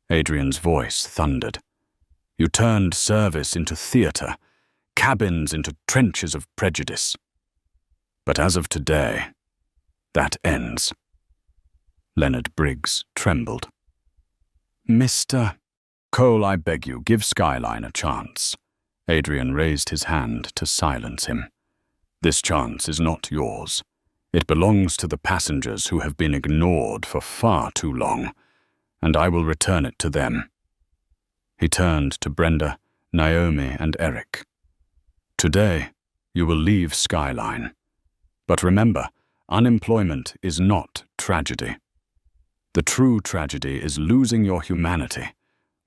Adrian's voice thundered. "You turned service into theater, cabins into trenches of prejudice. But as of today, that ends." Leonard Briggs trembled. "Mr. Cole, I beg you, give Skyline a chance." Adrian raised his hand to silence him. "This chance is not yours. It belongs to the passengers who have been ignored for far too long, and I will return it to them." He turned to Brenda, Naomi, and Eric. "Today, you will leave Skyline. But remember, unemployment is not tragedy. The true tragedy is losing your humanity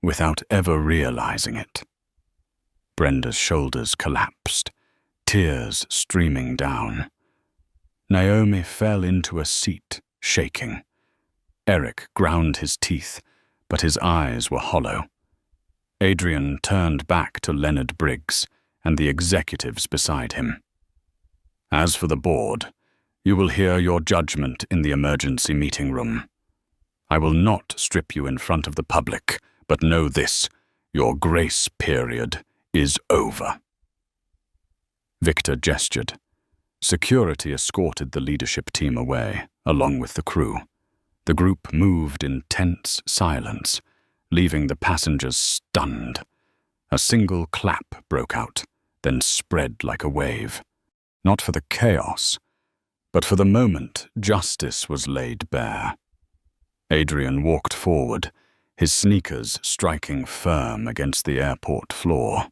without ever realizing it." Brenda's shoulders collapsed, tears streaming down. Naomi fell into a seat, shaking. Eric ground his teeth, but his eyes were hollow. Adrian turned back to Leonard Briggs and the executives beside him. "As for the board, you will hear your judgment in the emergency meeting room. I will not strip you in front of the public, but know this: your grace period is over." Victor gestured. Security escorted the leadership team away, along with the crew. The group moved in tense silence, leaving the passengers stunned. A single clap broke out, then spread like a wave. Not for the chaos, but for the moment justice was laid bare. Adrian walked forward, his sneakers striking firm against the airport floor.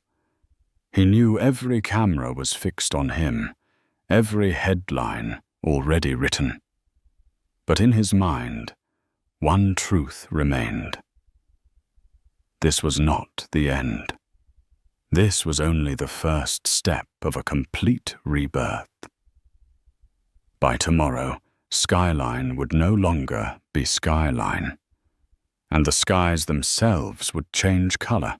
He knew every camera was fixed on him, every headline already written. But in his mind, one truth remained. This was not the end. This was only the first step of a complete rebirth. By tomorrow, Skyline would no longer be Skyline, and the skies themselves would change color.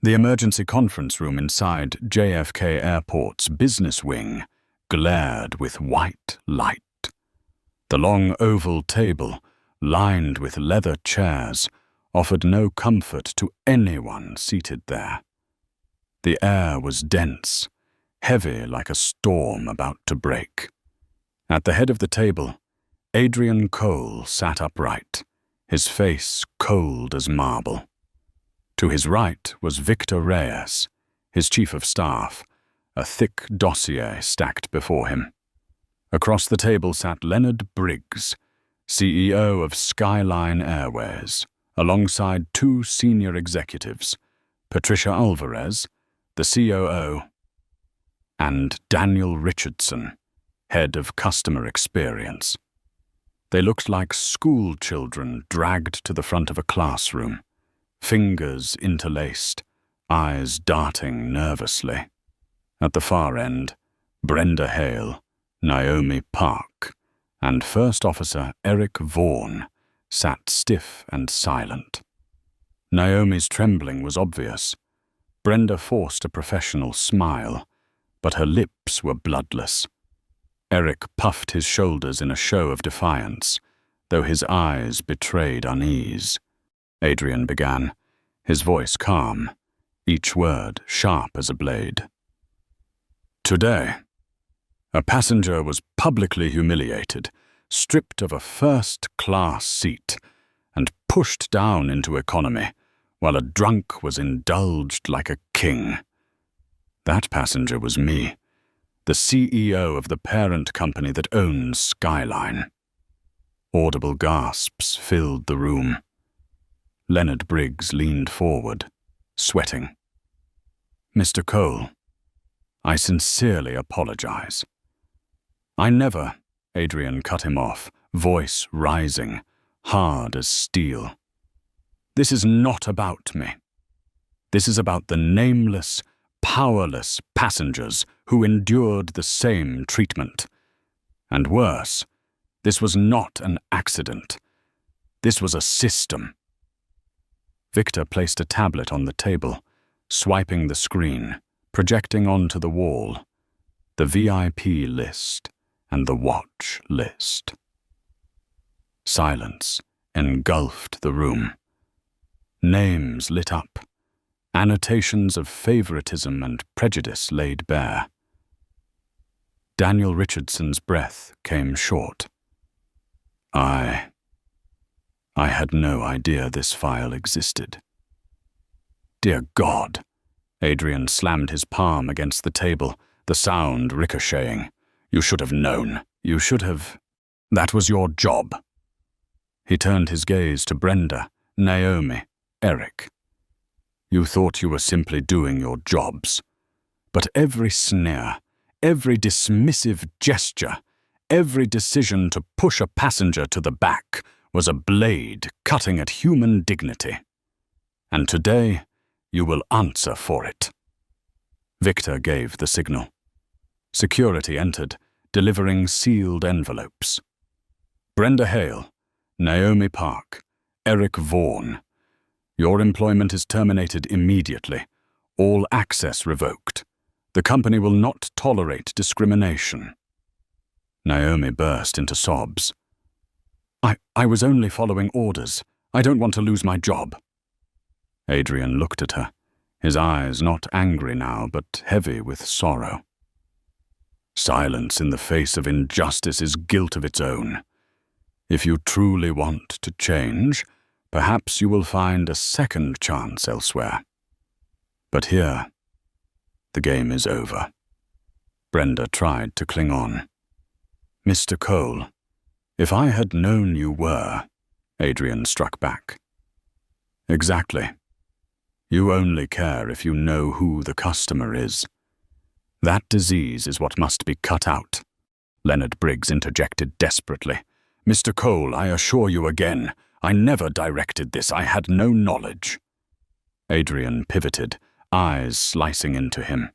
The emergency conference room inside JFK Airport's business wing glared with white light. The long oval table, lined with leather chairs, offered no comfort to anyone seated there. The air was dense, heavy like a storm about to break. At the head of the table, Adrian Cole sat upright, his face cold as marble. To his right was Victor Reyes, his chief of staff, a thick dossier stacked before him. Across the table sat Leonard Briggs, CEO of Skyline Airways, alongside 2 senior executives, Patricia Alvarez, the COO, and Daniel Richardson, head of customer experience. They looked like school children dragged to the front of a classroom, fingers interlaced, eyes darting nervously. At the far end, Brenda Hale, Naomi Park, and First Officer Eric Vaughan sat stiff and silent. Naomi's trembling was obvious. Brenda forced a professional smile, but her lips were bloodless. Eric puffed his shoulders in a show of defiance, though his eyes betrayed unease. Adrian began, his voice calm, each word sharp as a blade. Today, a passenger was publicly humiliated, stripped of a first-class seat, and pushed down into economy, while a drunk was indulged like a king. That passenger was me, the CEO of the parent company that owns Skyline. Audible gasps filled the room. Leonard Briggs leaned forward, sweating. Mr. Cole, I sincerely apologize. I never, Adrian cut him off, voice rising, hard as steel. This is not about me. This is about the nameless, powerless passengers who endured the same treatment. And worse, this was not an accident. This was a system. Victor placed a tablet on the table, swiping the screen, projecting onto the wall, the VIP list and the watch list. Silence engulfed the room. Names lit up, annotations of favoritism and prejudice laid bare. Daniel Richardson's breath came short. I had no idea this file existed. Dear God! Adrian slammed his palm against the table, the sound ricocheting. You should have known. You should have... That was your job. He turned his gaze to Brenda, Naomi, Eric. You thought you were simply doing your jobs. But every sneer, every dismissive gesture, every decision to push a passenger to the back was a blade cutting at human dignity. And today, you will answer for it. Victor gave the signal. Security entered, delivering sealed envelopes. Brenda Hale, Naomi Park, Eric Vaughan. Your employment is terminated immediately. All access revoked. The company will not tolerate discrimination. Naomi burst into sobs. I was only following orders. I don't want to lose my job. Adrian looked at her, his eyes not angry now, but heavy with sorrow. Silence in the face of injustice is guilt of its own. If you truly want to change, perhaps you will find a second chance elsewhere. But here, the game is over. Brenda tried to cling on. Mr. Cole, if I had known you were, Adrian struck back. Exactly. You only care if you know who the customer is. That disease is what must be cut out. Leonard Briggs interjected desperately. Mr. Cole, I assure you again, I never directed this. I had no knowledge. Adrian pivoted, eyes slicing into him.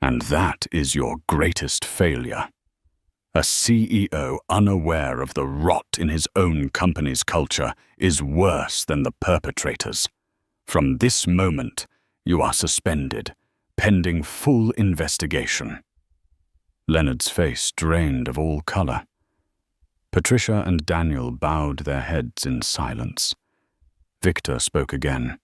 And that is your greatest failure. A CEO unaware of the rot in his own company's culture is worse than the perpetrators. From this moment, you are suspended, pending full investigation. Leonard's face drained of all color. Patricia and Daniel bowed their heads in silence. Victor spoke again.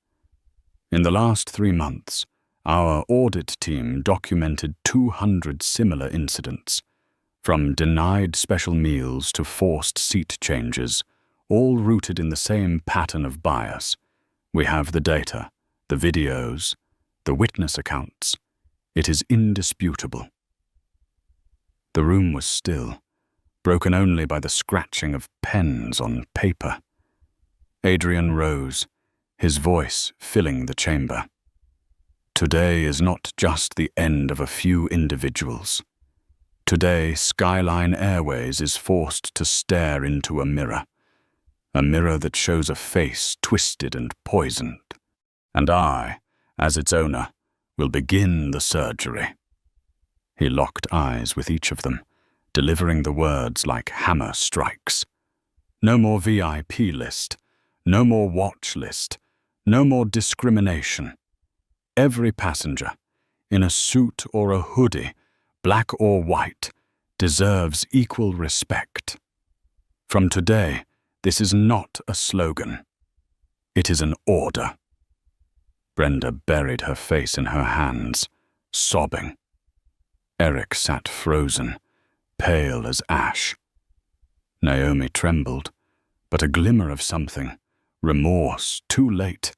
In the last 3 months, our audit team documented 200 similar incidents. From denied special meals to forced seat changes, all rooted in the same pattern of bias. We have the data, the videos, the witness accounts. It is indisputable. The room was still, broken only by the scratching of pens on paper. Adrian rose, his voice filling the chamber. Today is not just the end of a few individuals. Today, Skyline Airways is forced to stare into a mirror that shows a face twisted and poisoned. And I, as its owner, will begin the surgery. He locked eyes with each of them, delivering the words like hammer strikes. No more VIP list, no more watch list, no more discrimination. Every passenger, in a suit or a hoodie, black or white, deserves equal respect. From today, this is not a slogan. It is an order. Brenda buried her face in her hands, sobbing. Eric sat frozen, pale as ash. Naomi trembled, but a glimmer of something, remorse too late,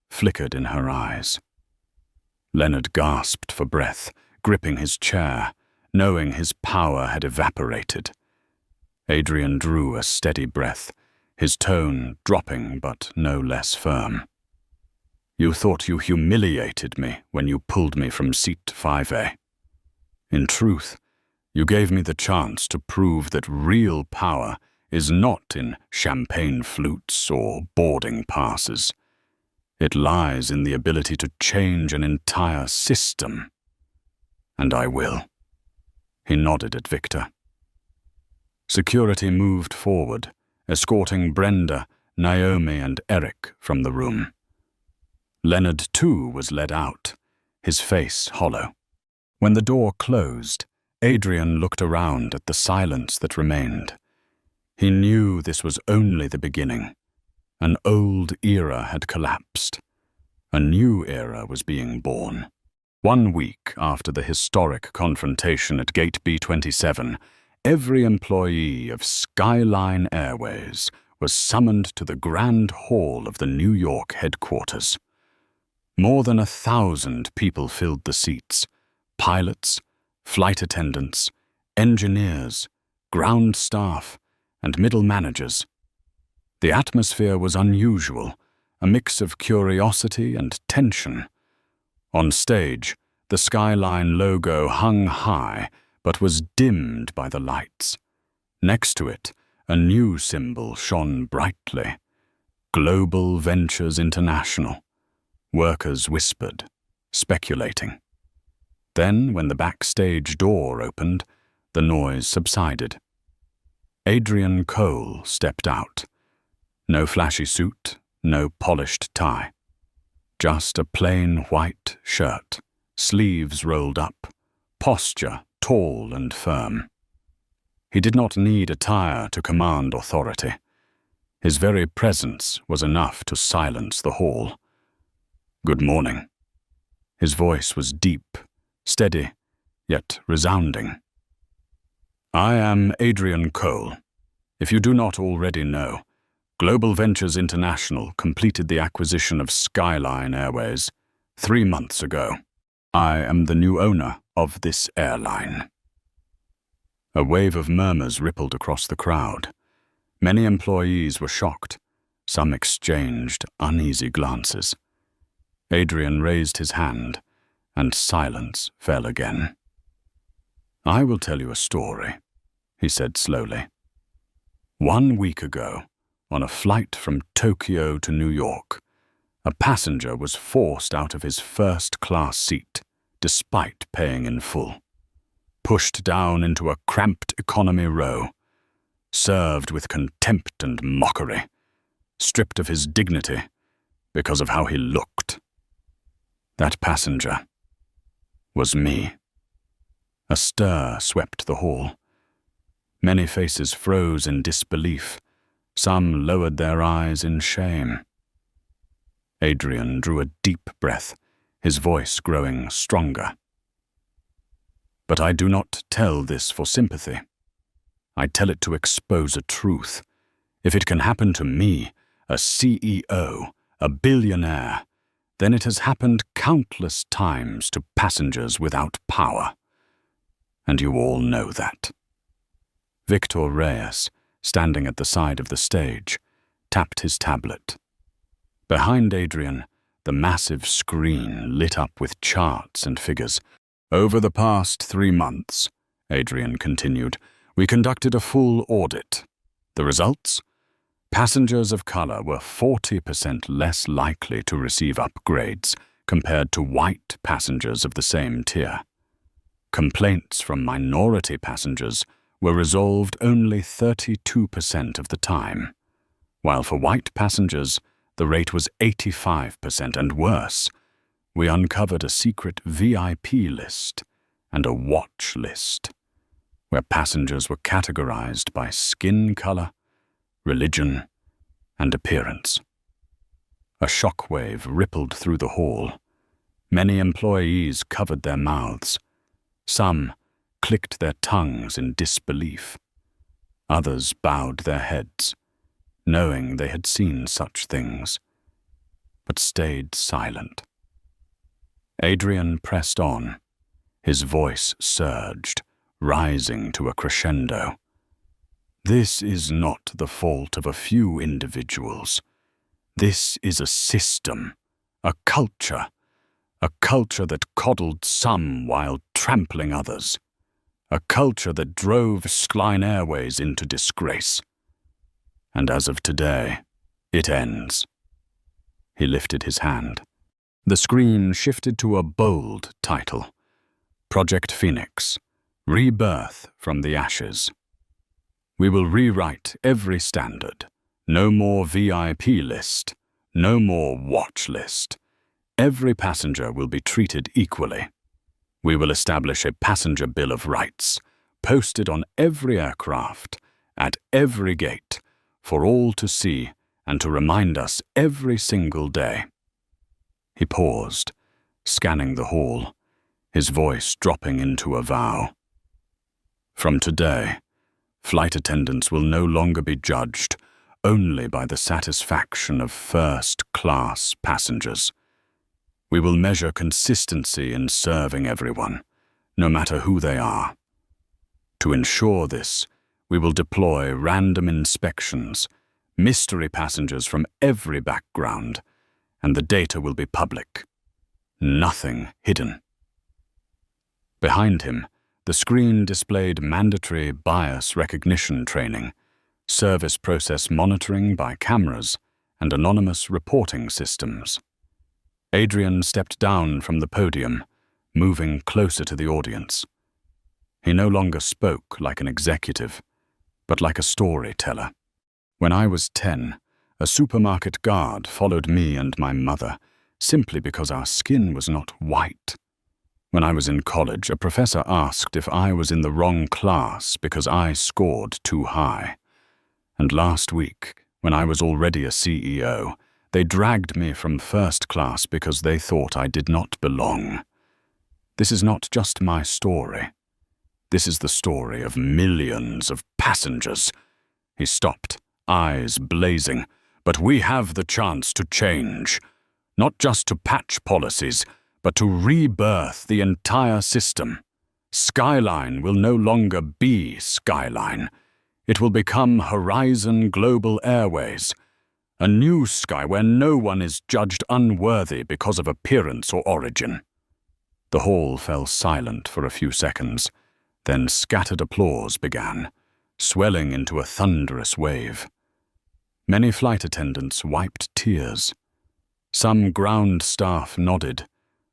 flickered in her eyes. Leonard gasped for breath, gripping his chair, knowing his power had evaporated. Adrian drew a steady breath, his tone dropping but no less firm. You thought you humiliated me when you pulled me from seat 5A. In truth, you gave me the chance to prove that real power is not in champagne flutes or boarding passes. It lies in the ability to change an entire system. And I will. He nodded at Victor. Security moved forward, escorting Brenda, Naomi, and Eric from the room. Leonard, too, was led out, his face hollow. When the door closed, Adrian looked around at the silence that remained. He knew this was only the beginning. An old era had collapsed. A new era was being born. 1 week after the historic confrontation at Gate B27, every employee of Skyline Airways was summoned to the Grand Hall of the New York headquarters. More than 1,000 people filled the seats: pilots, flight attendants, engineers, ground staff, and middle managers. The atmosphere was unusual, a mix of curiosity and tension. On stage, the Skyline logo hung high, but was dimmed by the lights. Next to it, a new symbol shone brightly: Global Ventures International. Workers whispered, speculating. Then, when the backstage door opened, the noise subsided. Adrian Cole stepped out. No flashy suit, no polished tie. Just a plain white shirt, sleeves rolled up, posture tall and firm. He did not need attire to command authority. His very presence was enough to silence the hall. Good morning. His voice was deep, steady, yet resounding. I am Adrian Cole. If you do not already know, Global Ventures International completed the acquisition of Skyline Airways 3 months ago. I am the new owner of this airline. A wave of murmurs rippled across the crowd. Many employees were shocked. Some exchanged uneasy glances. Adrian raised his hand, and silence fell again. I will tell you a story, he said slowly. 1 week ago, on a flight from Tokyo to New York, a passenger was forced out of his first-class seat, despite paying in full. Pushed down into a cramped economy row, served with contempt and mockery, stripped of his dignity because of how he looked. That passenger was me. A stir swept the hall. Many faces froze in disbelief. Some lowered their eyes in shame. Adrian drew a deep breath, his voice growing stronger. But I do not tell this for sympathy. I tell it to expose a truth. If it can happen to me, a CEO, a billionaire, then it has happened countless times to passengers without power. And you all know that. Victor Reyes, standing at the side of the stage, tapped his tablet. Behind Adrian, the massive screen lit up with charts and figures. Over the past 3 months, Adrian continued, we conducted a full audit. The results? Passengers of color were 40% less likely to receive upgrades compared to white passengers of the same tier. Complaints from minority passengers were resolved only 32% of the time, while for white passengers, the rate was 85%, and worse, we uncovered a secret VIP list and a watch list, where passengers were categorized by skin color, religion, and appearance. A shockwave rippled through the hall. Many employees covered their mouths. Some clicked their tongues in disbelief. Others bowed their heads, knowing they had seen such things, but stayed silent. Adrian pressed on. His voice surged, rising to a crescendo. This is not the fault of a few individuals. This is a system, a culture that coddled some while trampling others, a culture that drove Skyline Airways into disgrace. And as of today, it ends. He lifted his hand. The screen shifted to a bold title: Project Phoenix, Rebirth from the Ashes. We will rewrite every standard. No more VIP list, no more watch list. Every passenger will be treated equally. We will establish a passenger bill of rights, posted on every aircraft, at every gate, for all to see and to remind us every single day. He paused, scanning the hall, his voice dropping into a vow. From today, flight attendants will no longer be judged only by the satisfaction of first-class passengers. We will measure consistency in serving everyone, no matter who they are. To ensure this, we will deploy random inspections, mystery passengers from every background, and the data will be public. Nothing hidden. Behind him, the screen displayed mandatory bias recognition training, service process monitoring by cameras, and anonymous reporting systems. Adrian stepped down from the podium, moving closer to the audience. He no longer spoke like an executive, but like a storyteller. When I was 10, a supermarket guard followed me and my mother simply because our skin was not white. When I was in college, a professor asked if I was in the wrong class because I scored too high. And last week, when I was already a CEO, they dragged me from first class because they thought I did not belong. This is not just my story. This is the story of millions of passengers. He stopped, eyes blazing. But we have the chance to change, not just to patch policies, but to rebirth the entire system. Skyline will no longer be Skyline. It will become Horizon Global Airways, a new sky where no one is judged unworthy because of appearance or origin. The hall fell silent for a few seconds, then scattered applause began, swelling into a thunderous wave. Many flight attendants wiped tears. Some ground staff nodded,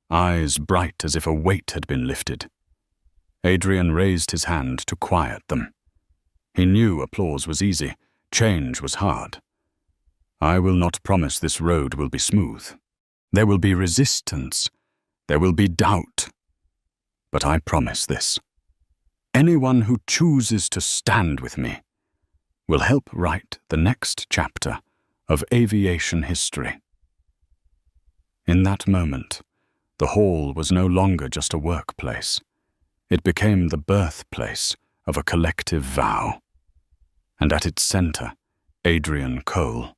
eyes bright as if a weight had been lifted. Adrian raised his hand to quiet them. He knew applause was easy, change was hard. I will not promise this road will be smooth. There will be resistance. There will be doubt. But I promise this. Anyone who chooses to stand with me will help write the next chapter of aviation history. In that moment, the hall was no longer just a workplace. It became the birthplace of a collective vow. And at its center, Adrian Cole.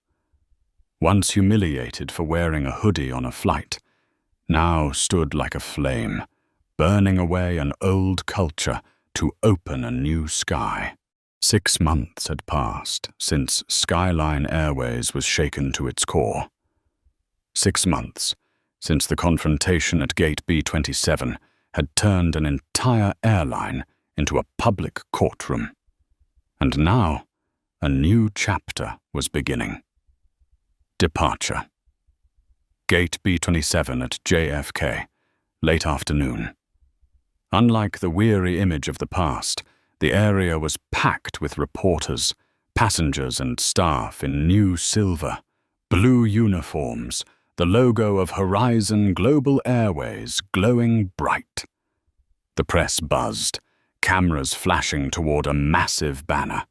Once humiliated for wearing a hoodie on a flight, now stood like a flame, burning away an old culture to open a new sky. 6 months had passed since Skyline Airways was shaken to its core. 6 months since the confrontation at Gate B27 had turned an entire airline into a public courtroom. And now, a new chapter was beginning. Departure. Gate B27 at JFK, late afternoon. Unlike the weary image of the past, the area was packed with reporters, passengers and staff in new silver, blue uniforms, the logo of Horizon Global Airways glowing bright. The press buzzed, cameras flashing toward a massive banner.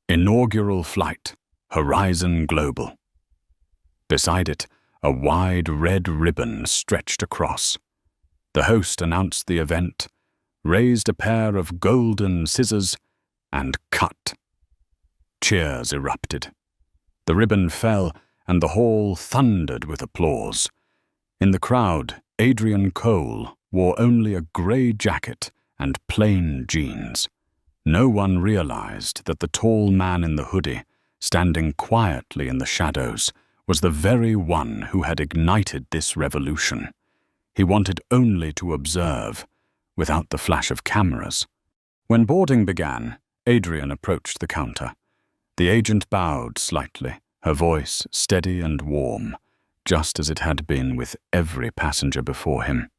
Inaugural flight, Horizon Global. Beside it, a wide red ribbon stretched across. The host announced the event, raised a pair of golden scissors, and cut. Cheers erupted. The ribbon fell, and the hall thundered with applause. In the crowd, Adrian Cole wore only a grey jacket and plain jeans. No one realized that the tall man in the hoodie, standing quietly in the shadows, was the very one who had ignited this revolution. He wanted only to observe, without the flash of cameras. When boarding began, Adrian approached the counter. The agent bowed slightly, her voice steady and warm, just as it had been with every passenger before him.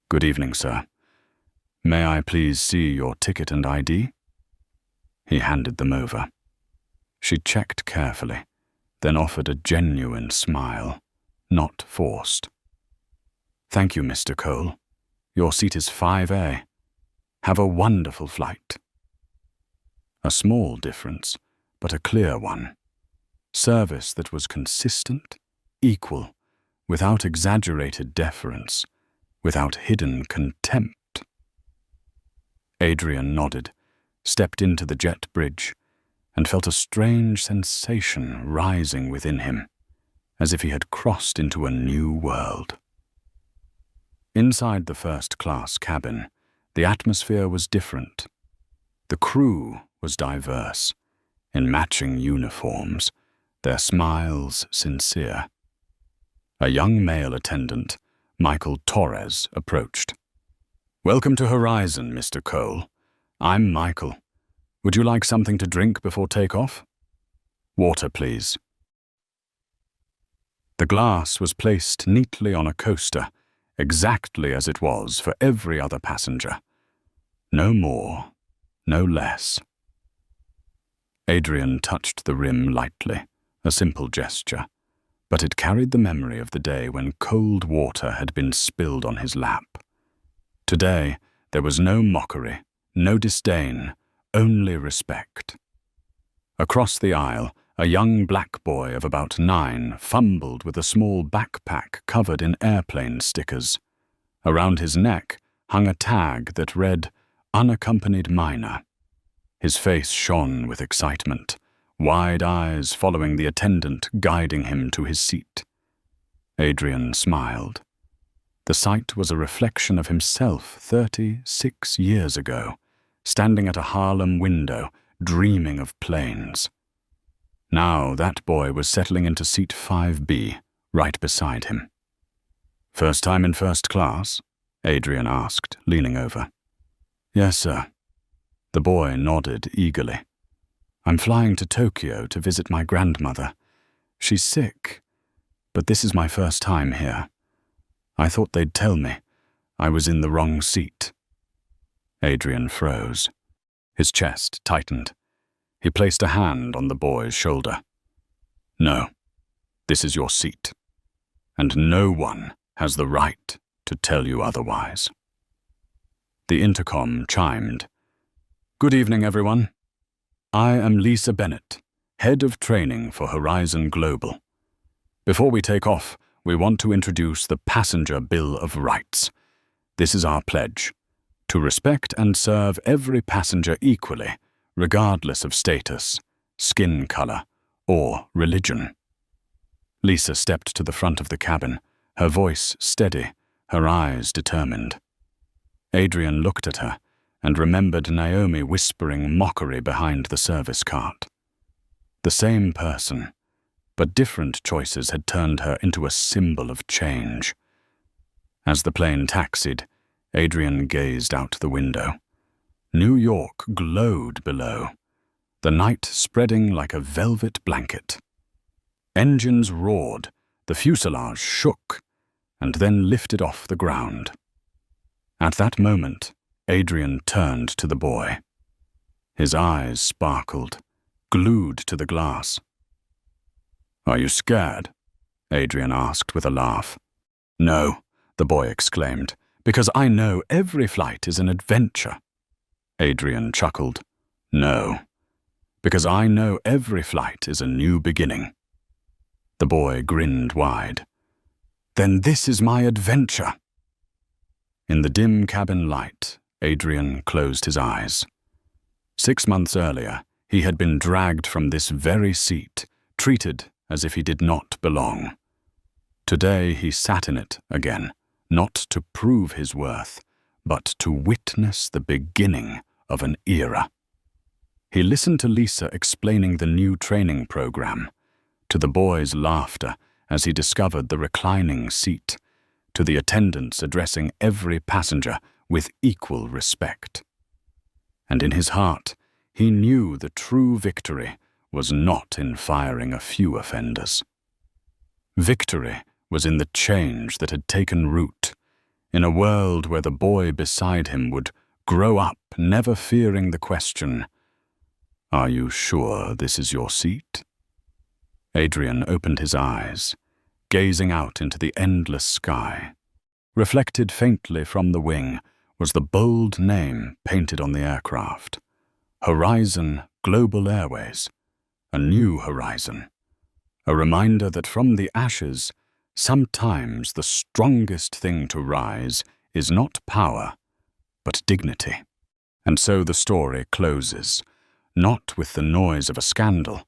"Good evening, sir. May I please see your ticket and ID?" He handed them over. She checked carefully, then offered a genuine smile, not forced. "Thank you, Mr. Cole. Your seat is 5A. Have a wonderful flight." A small difference, but a clear one. Service that was consistent, equal, without exaggerated deference, without hidden contempt. Adrian nodded, stepped into the jet bridge, and felt a strange sensation rising within him, as if he had crossed into a new world. Inside the first-class cabin, the atmosphere was different. The crew was diverse, in matching uniforms, their smiles sincere. A young male attendant, Michael Torres, approached. "Welcome to Horizon, Mr. Cole. I'm Michael. Would you like something to drink before takeoff?" "Water, please." The glass was placed neatly on a coaster, exactly as it was for every other passenger. No more, no less. Adrian touched the rim lightly, a simple gesture, but it carried the memory of the day when cold water had been spilled on his lap. Today, there was no mockery, no disdain, only respect. Across the aisle, a young black boy of about 9 fumbled with a small backpack covered in airplane stickers. Around his neck hung a tag that read, "Unaccompanied minor." His face shone with excitement, wide eyes following the attendant guiding him to his seat. Adrian smiled. The sight was a reflection of himself 36 years ago, standing at a Harlem window, dreaming of planes. Now that boy was settling into seat 5B, right beside him. "First time in first class?" Adrian asked, leaning over. "Yes, sir." The boy nodded eagerly. "I'm flying to Tokyo to visit my grandmother. She's sick, but this is my first time here. I thought they'd tell me. I was in the wrong seat." Adrian froze. His chest tightened. He placed a hand on the boy's shoulder. "No, this is your seat, and no one has the right to tell you otherwise." The intercom chimed. "Good evening, everyone. I am Lisa Bennett, Head of Training for Horizon Global. Before we take off, we want to introduce the Passenger Bill of Rights. This is our pledge, to respect and serve every passenger equally, regardless of status, skin color, or religion." Lisa stepped to the front of the cabin, her voice steady, her eyes determined. Adrian looked at her and remembered Naomi whispering mockery behind the service cart. The same person, but different choices had turned her into a symbol of change. As the plane taxied, Adrian gazed out the window. New York glowed below, the night spreading like a velvet blanket. Engines roared, the fuselage shook, and then lifted off the ground. At that moment, Adrian turned to the boy. His eyes sparkled, glued to the glass. "Are you scared?" Adrian asked with a laugh. No, the boy exclaimed, because I know every flight is an adventure. Adrian chuckled. No, because I know every flight is a new beginning. The boy grinned wide. Then this is my adventure. In the dim cabin light, Adrian closed his eyes. 6 months earlier, he had been dragged from this very seat, treated as if he did not belong. Today he sat in it again, not to prove his worth, but to witness the beginning of an era. He listened to Lisa explaining the new training program, to the boy's laughter as he discovered the reclining seat, to the attendants addressing every passenger with equal respect. And in his heart, he knew the true victory was not in firing a few offenders. Victory was in the change that had taken root, in a world where the boy beside him would grow up never fearing the question, "Are you sure this is your seat?" Adrian opened his eyes, gazing out into the endless sky. Reflected faintly from the wing was the bold name painted on the aircraft. Horizon Global Airways, a new horizon. A reminder that from the ashes, sometimes the strongest thing to rise is not power, but dignity. And so the story closes, not with the noise of a scandal,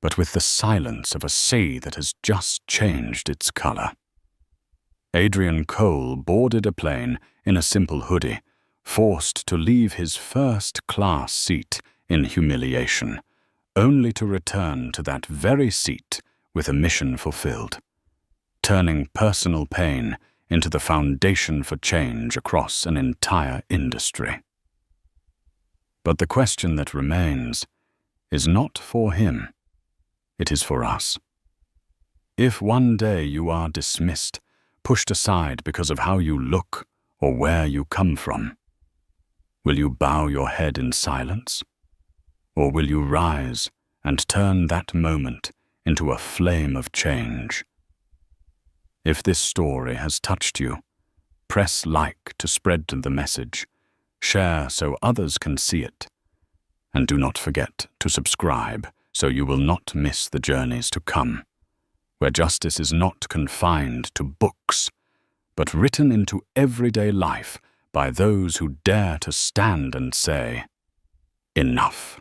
but with the silence of a sea that has just changed its color. Adrian Cole boarded a plane in a simple hoodie, forced to leave his first-class seat in humiliation, only to return to that very seat with a mission fulfilled, turning personal pain into the foundation for change across an entire industry. But the question that remains is not for him. It is for us. If one day you are dismissed, pushed aside because of how you look or where you come from, will you bow your head in silence? Or will you rise and turn that moment into a flame of change? If this story has touched you, press like to spread the message, share so others can see it, and do not forget to subscribe so you will not miss the journeys to come, where justice is not confined to books, but written into everyday life by those who dare to stand and say, "Enough."